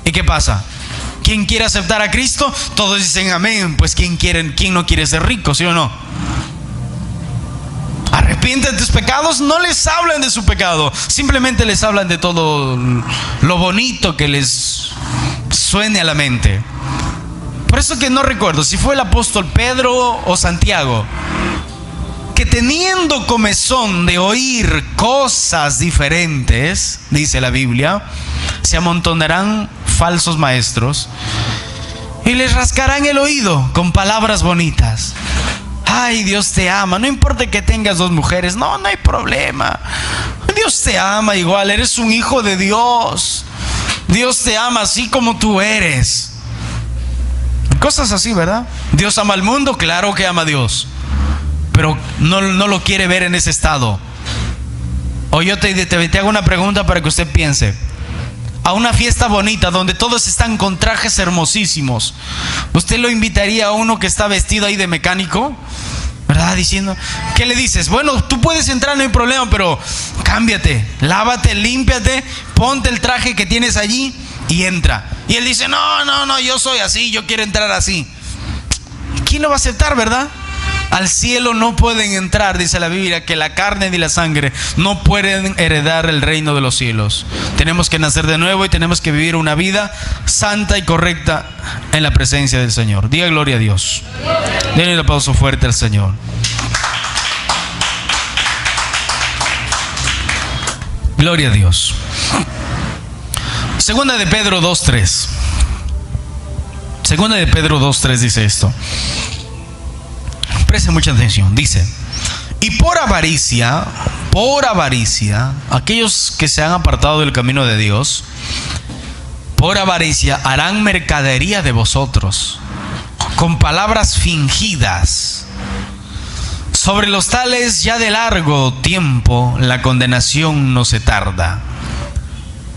¿Y qué pasa? ¿Quién quiere aceptar a Cristo? Todos dicen amén. Pues ¿quién no quiere ser rico, sí o no? Arrepiéntete de tus pecados. No les hablan de su pecado, simplemente les hablan de todo lo bonito que les suene a la mente. Por eso que no recuerdo si fue el apóstol Pedro o Santiago, teniendo comezón de oír cosas diferentes, dice la Biblia, se amontonarán falsos maestros y les rascarán el oído con palabras bonitas. Ay, Dios te ama, no importa que tengas 2 mujeres, no hay problema. Dios te ama igual, eres un hijo de Dios. Dios te ama así como tú eres. Cosas así, ¿verdad? Dios ama al mundo, claro que ama a Dios, pero no lo quiere ver en ese estado. O yo te hago una pregunta para que usted piense. A una fiesta bonita donde todos están con trajes hermosísimos, ¿usted lo invitaría a uno que está vestido ahí de mecánico? ¿Verdad? Diciendo, ¿qué le dices? Bueno, tú puedes entrar, no hay problema, pero cámbiate, lávate, límpiate, ponte el traje que tienes allí y entra. Y él dice, no, yo soy así, yo quiero entrar así. ¿Quién lo va a aceptar, verdad? Al cielo no pueden entrar, dice la Biblia, que la carne ni la sangre no pueden heredar el reino de los cielos. Tenemos que nacer de nuevo y tenemos que vivir una vida santa y correcta en la presencia del Señor. Diga gloria a Dios. Denle un aplauso fuerte al Señor. Gloria a Dios. Segunda de Pedro 2:3. Segunda de Pedro 2:3 dice esto. Preste mucha atención. Dice: y por avaricia, aquellos que se han apartado del camino de Dios, por avaricia harán mercadería de vosotros, con palabras fingidas. Sobre los tales ya de largo tiempo la condenación no se tarda,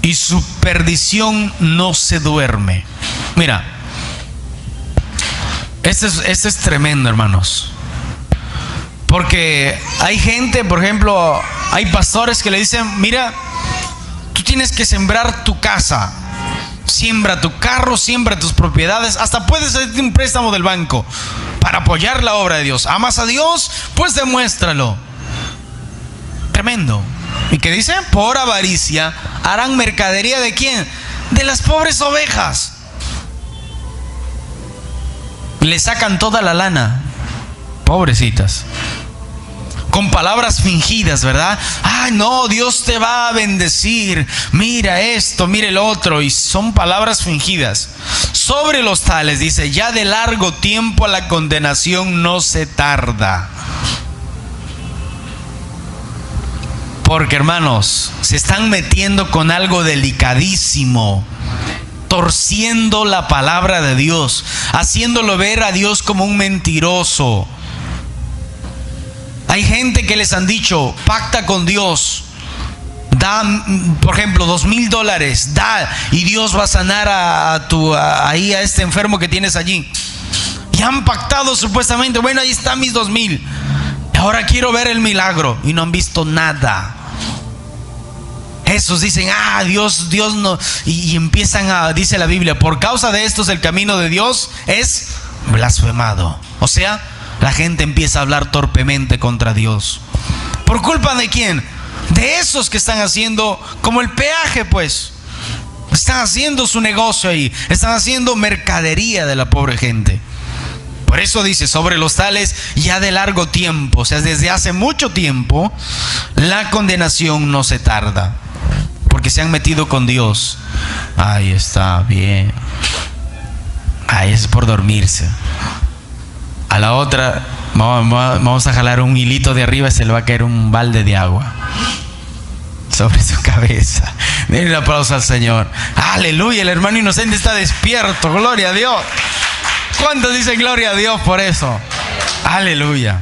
y su perdición no se duerme. Mira, este es tremendo, hermanos. Porque hay gente, por ejemplo, hay pastores que le dicen, mira, tú tienes que sembrar tu casa, siembra tu carro, siembra tus propiedades, hasta puedes hacer un préstamo del banco para apoyar la obra de Dios. ¿Amas a Dios? Pues demuéstralo. Tremendo. ¿Y qué dice? Por avaricia harán mercadería ¿de quién? De las pobres ovejas. Le sacan toda la lana, pobrecitas, con palabras fingidas, ¿verdad? Ay, no, Dios te va a bendecir, mira esto, mira el otro, y son palabras fingidas. Sobre los tales, dice, ya de largo tiempo la condenación no se tarda. Porque, hermanos, se están metiendo con algo delicadísimo, torciendo la palabra de Dios, haciéndolo ver a Dios como un mentiroso. Hay gente que les han dicho, pacta con Dios, da, por ejemplo, $2,000, da, y Dios va a sanar a este enfermo que tienes allí. Y han pactado supuestamente, bueno, ahí están mis 2,000, ahora quiero ver el milagro, y no han visto nada. Esos dicen, Dios no, y empiezan dice la Biblia, por causa de estos el camino de Dios es blasfemado. O sea, la gente empieza a hablar torpemente contra Dios. ¿Por culpa de quién? De esos que están haciendo como el peaje, pues. Están haciendo su negocio ahí, están haciendo mercadería de la pobre gente. Por eso dice, sobre los tales ya de largo tiempo, o sea, desde hace mucho tiempo, la condenación no se tarda. Porque se han metido con Dios. Ahí está, bien. Ahí es por dormirse. A la otra, vamos a jalar un hilito de arriba y se le va a caer un balde de agua sobre su cabeza. Denle un aplauso al Señor. Aleluya, el hermano inocente está despierto. Gloria a Dios. ¿Cuántos dicen gloria a Dios por eso? Aleluya.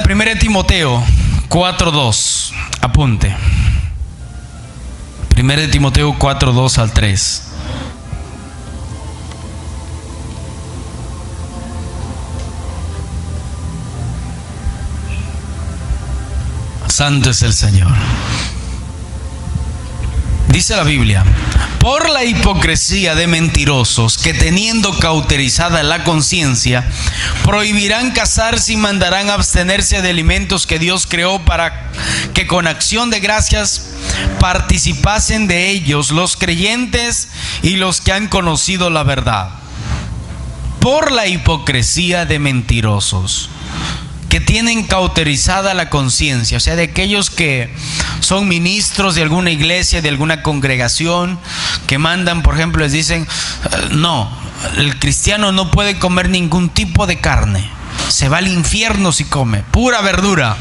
Primera de Timoteo 4:2. Apunte. Primera de Timoteo 4:2 al 3. Santo es el Señor. Dice la Biblia: por la hipocresía de mentirosos que, teniendo cauterizada la conciencia, prohibirán casarse y mandarán abstenerse de alimentos que Dios creó para que con acción de gracias participasen de ellos los creyentes y los que han conocido la verdad. por la hipocresía de mentirosos, que tienen cauterizada la conciencia. O sea, de aquellos que son ministros de alguna iglesia, de alguna congregación, que mandan, por ejemplo, les dicen: no, el cristiano no puede comer ningún tipo de carne, se va al infierno si come pura verdura.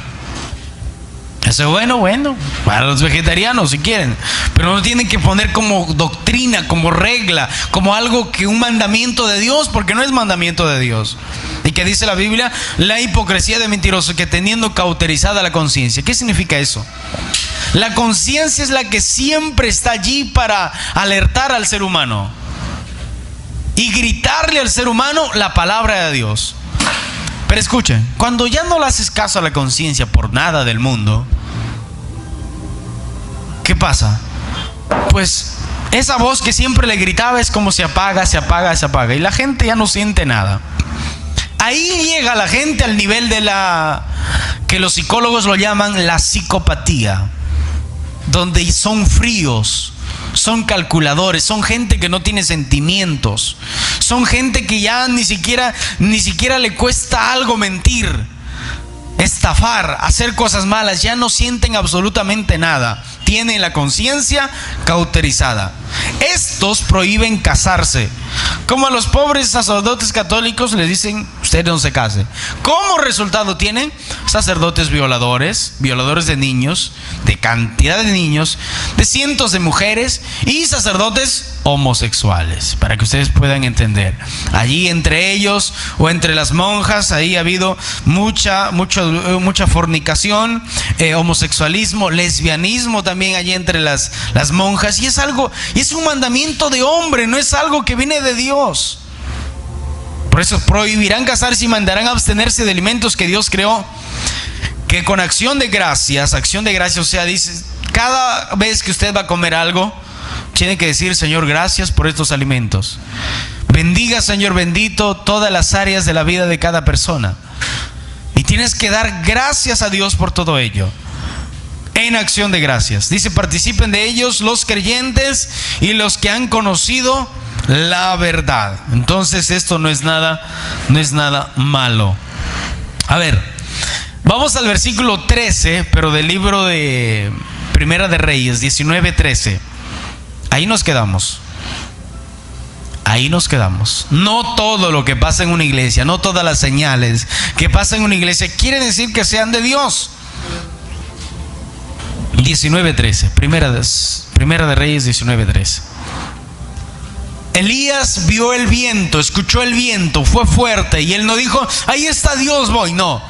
Eso es bueno, para los vegetarianos si quieren, pero no tienen que poner como doctrina, como regla, como algo que un mandamiento de Dios, porque no es mandamiento de Dios. ¿Y qué dice la Biblia? La hipocresía de mentirosos, que teniendo cauterizada la conciencia. ¿Qué significa eso? La conciencia es la que siempre está allí para alertar al ser humano y gritarle al ser humano la palabra de Dios. Pero escuchen, cuando ya no le haces caso a la conciencia por nada del mundo, ¿qué pasa? Pues esa voz que siempre le gritaba es como se apaga, y la gente ya no siente nada. Ahí llega la gente al nivel de que los psicólogos lo llaman la psicopatía, donde son fríos, son calculadores, son gente que no tiene sentimientos, son gente que ya ni siquiera le cuesta algo mentir, estafar, hacer cosas malas, ya no sienten absolutamente nada, tienen la conciencia cauterizada. Estos prohíben casarse, como a los pobres sacerdotes católicos les dicen: usted no se case. ¿Cómo resultado tienen? Sacerdotes violadores de niños, de cantidad de niños, de cientos de mujeres, y sacerdotes homosexuales, para que ustedes puedan entender. Allí entre ellos o entre las monjas, ahí ha habido mucha fornicación, homosexualismo, lesbianismo también allí entre las monjas, y es un mandamiento de hombre, no es algo que viene de Dios. Por eso prohibirán casarse y mandarán a abstenerse de alimentos que Dios creó, que con acción de gracias, o sea, dice, cada vez que usted va a comer algo, tiene que decir: Señor, gracias por estos alimentos. Bendiga, Señor bendito, todas las áreas de la vida de cada persona. Y tienes que dar gracias a Dios por todo ello, en acción de gracias. Dice: participen de ellos los creyentes y los que han conocido la verdad. Entonces esto no es nada malo. A ver, vamos al versículo 13, pero del libro de Primera de Reyes, 19:13. Ahí nos quedamos. No todo lo que pasa en una iglesia, no todas las señales que pasan en una iglesia quiere decir que sean de Dios. 19:13, Primera de Reyes 19:13. Elías vio el viento, escuchó el viento, fue fuerte, y él no dijo: ahí está Dios, voy. No.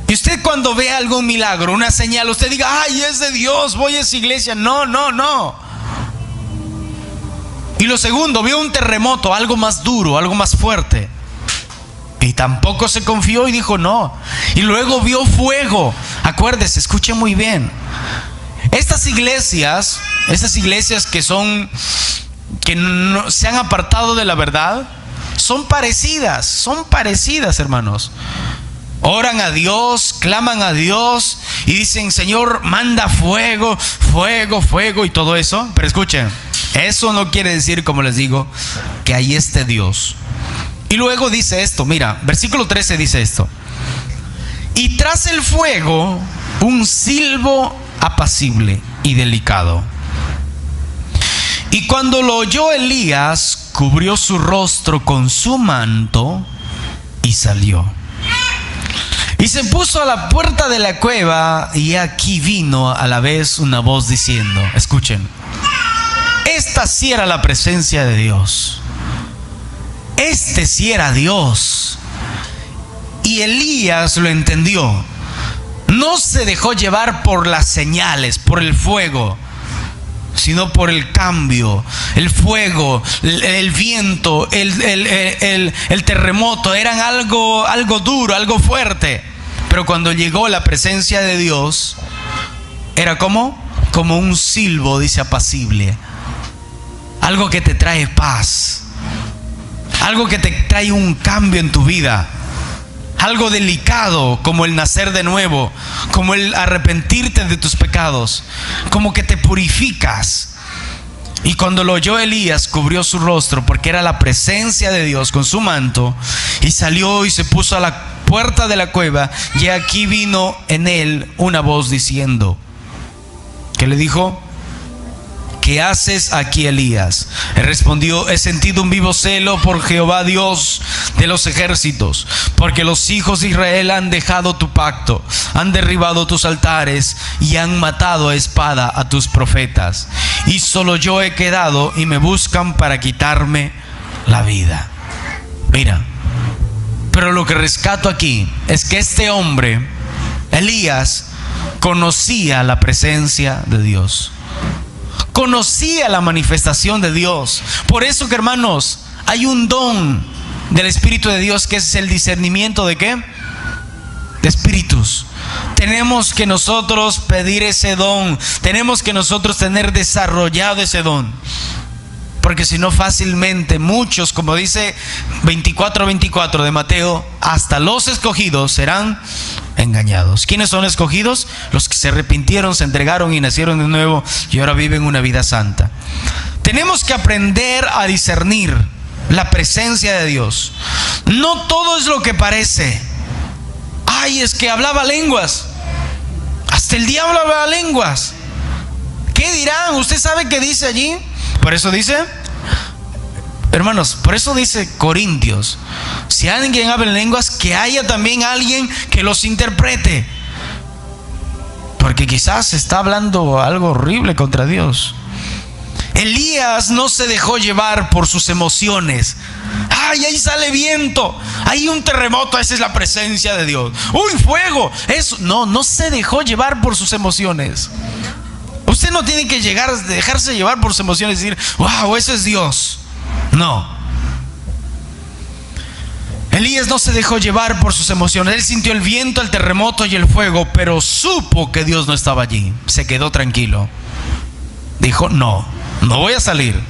Y usted, cuando ve algún milagro, una señal, usted diga: ay, es de Dios, voy a esa iglesia. No. Y lo segundo, vio un terremoto, algo más duro, algo más fuerte, y tampoco se confió y dijo: no. Y luego vio fuego. Acuérdese, escuche muy bien. Estas iglesias que no, se han apartado de la verdad, son parecidas, hermanos. Oran a Dios, claman a Dios y dicen: Señor, manda fuego y todo eso. Pero escuchen, eso no quiere decir, como les digo, que ahí esté Dios. Y luego dice esto, mira, versículo 13 dice esto: y tras el fuego un silbo apacible y delicado. Y cuando lo oyó Elías, cubrió su rostro con su manto y salió. Y se puso a la puerta de la cueva, y aquí vino a la vez una voz diciendo, escuchen, esta sí era la presencia de Dios. Este sí era Dios. Y Elías lo entendió. No se dejó llevar por las señales, por el fuego, sino por el cambio. El fuego, el viento, el terremoto eran algo duro, algo fuerte. Pero cuando llegó la presencia de Dios, era como un silbo, dice, apacible. Algo que te trae paz, algo que te trae un cambio en tu vida, algo delicado, como el nacer de nuevo, como el arrepentirte de tus pecados, como que te purificas. Y cuando lo oyó Elías, cubrió su rostro, porque era la presencia de Dios, con su manto, y salió y se puso a la puerta de la cueva. Y aquí vino en él una voz diciendo, ¿qué le dijo? ¿Qué haces aquí, Elías? Él respondió, he sentido un vivo celo por Jehová Dios de los ejércitos, porque los hijos de Israel han dejado tu pacto, han derribado tus altares y han matado a espada a tus profetas. Y solo yo he quedado y me buscan para quitarme la vida. Mira, pero lo que rescato aquí es que este hombre, Elías, conocía la presencia de Dios. Conocía la manifestación de Dios. Por eso que, hermanos, hay un don del Espíritu de Dios, que es el discernimiento de ¿qué? De espíritus. Tenemos que nosotros pedir ese don. Tenemos que nosotros tener desarrollado ese don. Porque si no, fácilmente muchos, como dice 24:24 de Mateo, hasta los escogidos serán engañados. ¿Quiénes son escogidos? Los que se arrepintieron, se entregaron y nacieron de nuevo y ahora viven una vida santa. Tenemos que aprender a discernir la presencia de Dios. No todo es lo que parece. Ay, es que hablaba lenguas. Hasta el diablo hablaba lenguas. ¿Qué dirán? ¿Usted sabe qué dice allí? Por eso dice, hermanos, por eso dice Corintios, si alguien habla en lenguas, que haya también alguien que los interprete. Porque quizás está hablando algo horrible contra Dios. Elías no se dejó llevar por sus emociones. Ay, ahí sale viento, hay un terremoto, esa es la presencia de Dios. Uy, fuego, eso. No se dejó llevar por sus emociones. Usted no tiene que dejarse llevar por sus emociones y decir, wow, eso es Dios. No. Elías no se dejó llevar por sus emociones. Él sintió el viento, el terremoto y el fuego, pero supo que Dios no estaba allí. Se quedó tranquilo. Dijo, no voy a salir.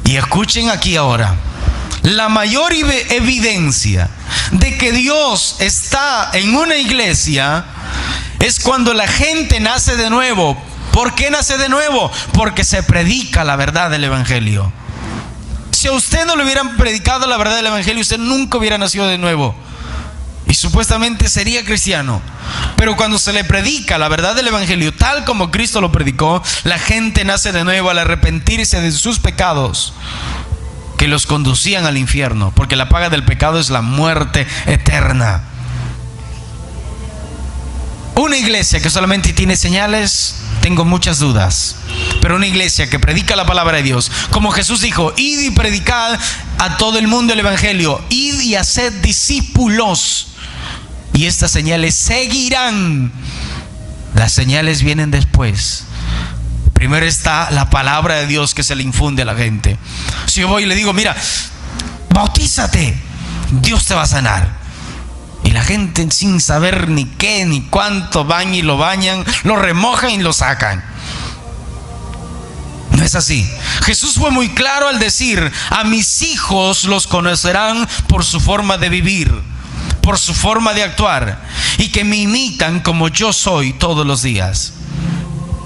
Y escuchen aquí ahora, la mayor evidencia de que Dios está en una iglesia es cuando la gente nace de nuevo. ¿Por qué nace de nuevo? Porque se predica la verdad del Evangelio. Si a usted no le hubieran predicado la verdad del Evangelio, usted nunca hubiera nacido de nuevo y supuestamente sería cristiano. Pero cuando se le predica la verdad del Evangelio tal como Cristo lo predicó, la gente nace de nuevo al arrepentirse de sus pecados que los conducían al infierno, porque la paga del pecado es la muerte eterna. Una iglesia que solamente tiene señales, tengo muchas dudas. Pero una iglesia que predica la palabra de Dios, como Jesús dijo, id y predicad a todo el mundo el Evangelio, id y haced discípulos, y estas señales seguirán. Las señales vienen después. Primero está la palabra de Dios que se le infunde a la gente. Si yo voy y le digo, mira, bautízate, Dios te va a sanar, y la gente sin saber ni qué ni cuánto van y lo bañan, lo remojan y lo sacan. No es así. Jesús fue muy claro al decir, a mis hijos los conocerán por su forma de vivir, por su forma de actuar, y que me imitan como yo soy todos los días.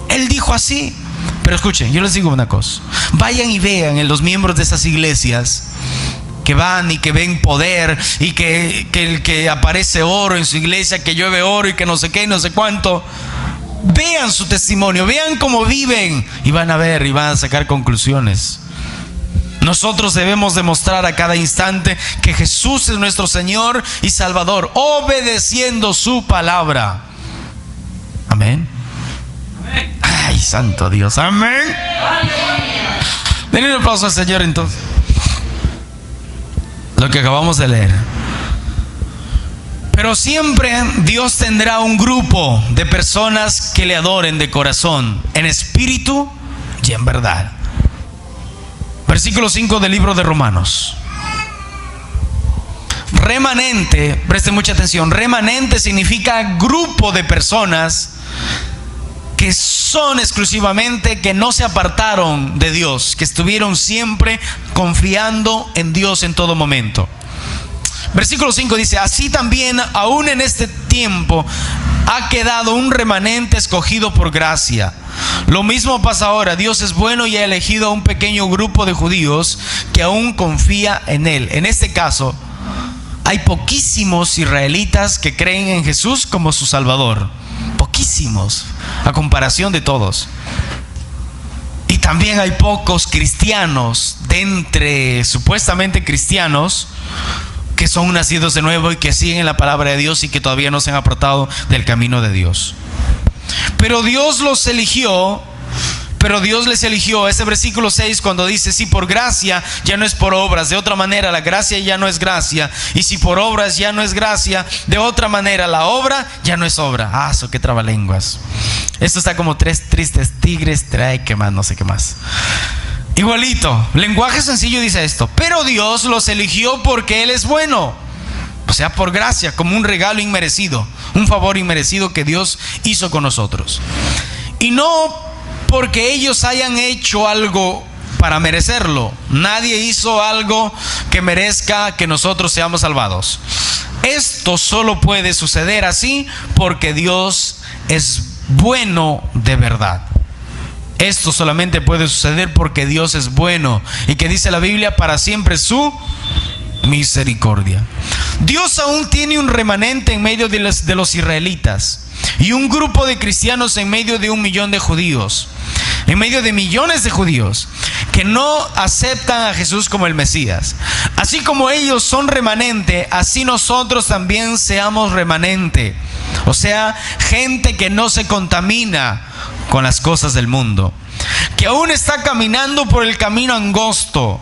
Él dijo así. Pero escuchen, yo les digo una cosa, vayan y vean en los miembros de esas iglesias que van y que ven poder, y que aparece oro en su iglesia, que llueve oro y que no sé qué y no sé cuánto. Vean su testimonio, vean cómo viven, y van a ver y van a sacar conclusiones. Nosotros debemos demostrar a cada instante que Jesús es nuestro Señor y Salvador, obedeciendo su palabra. Amén. Ay, santo Dios, amén. Denle un aplauso al Señor entonces. Lo que acabamos de leer. Pero siempre Dios tendrá un grupo de personas que le adoren de corazón, en espíritu y en verdad. Versículo 5 del libro de Romanos. Remanente, presten mucha atención. Remanente significa grupo de personas que son exclusivamente, que no se apartaron de Dios, que estuvieron siempre confiando en Dios en todo momento. Versículo 5 dice, así también aún en este tiempo ha quedado un remanente escogido por gracia. Lo mismo pasa ahora. Dios es bueno y ha elegido a un pequeño grupo de judíos que aún confía en Él. En este caso, hay poquísimos israelitas que creen en Jesús como su Salvador. Poquísimos, a comparación de todos. Y también hay pocos cristianos, de entre supuestamente cristianos, que son nacidos de nuevo y que siguen la palabra de Dios y que todavía no se han apartado del camino de Dios. Pero Dios los eligió. Pero Dios les eligió. Ese versículo 6 cuando dice: si por gracia, ya no es por obras. De otra manera, la gracia ya no es gracia. Y si por obras ya no es gracia, de otra manera, la obra ya no es obra. Ah, eso qué trabalenguas. Esto está como tres tristes tigres, trae qué más, no sé qué más. Igualito, lenguaje sencillo dice esto: pero Dios los eligió porque Él es bueno. O sea, por gracia, como un regalo inmerecido, un favor inmerecido que Dios hizo con nosotros. Y no porque ellos hayan hecho algo para merecerlo. Nadie hizo algo que merezca que nosotros seamos salvados. Esto solo puede suceder así porque Dios es bueno de verdad. Esto solamente puede suceder porque Dios es bueno. Y que dice la Biblia: para siempre su misericordia. Dios aún tiene un remanente en medio de los israelitas y un grupo de cristianos en medio de 1 millón de judíos, en medio de millones de judíos que no aceptan a Jesús como el Mesías. Así como ellos son remanente, así nosotros también seamos remanente. O sea, gente que no se contamina con las cosas del mundo, que aún está caminando por el camino angosto,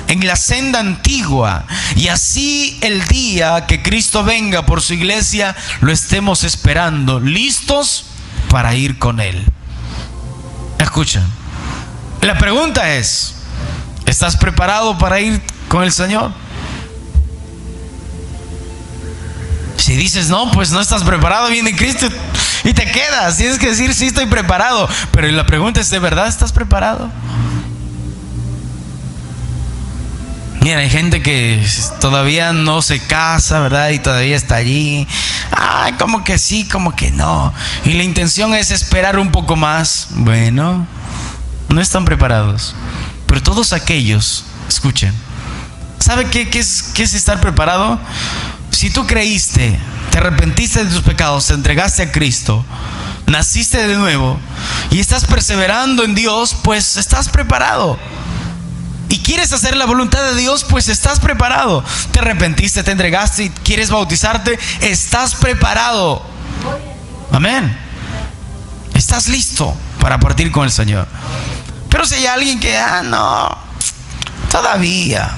en la senda antigua, y así el día que Cristo venga por su iglesia lo estemos esperando, listos para ir con Él. Escuchen, la pregunta es: ¿estás preparado para ir con el Señor? Si dices no, pues no estás preparado, viene Cristo y te quedas. Tienes que decir: sí, estoy preparado. Pero la pregunta es: ¿de verdad estás preparado? Mira, hay gente que todavía no se casa, ¿verdad? Y todavía está allí. Ay, como que sí, como que no. Y la intención es esperar un poco más. Bueno, no están preparados. Pero todos aquellos, escuchen, ¿sabe qué es estar preparado? Si tú creíste, te arrepentiste de tus pecados, te entregaste a Cristo, naciste de nuevo y estás perseverando en Dios, pues estás preparado. Y quieres hacer la voluntad de Dios, pues estás preparado. Te arrepentiste, te entregaste y quieres bautizarte, estás preparado. Amén. Estás listo para partir con el Señor. Pero si hay alguien que, no, todavía,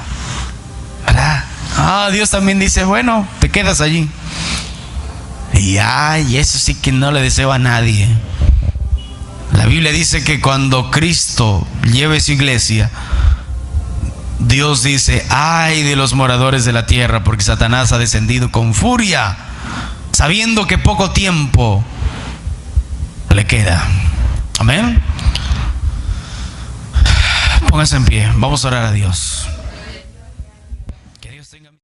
¿verdad? Dios también dice: bueno, te quedas allí. Y eso sí que no le deseo a nadie. La Biblia dice que cuando Cristo lleve su iglesia, Dios dice: ay de los moradores de la tierra, porque Satanás ha descendido con furia, sabiendo que poco tiempo le queda. Amén. Pónganse en pie, vamos a orar a Dios.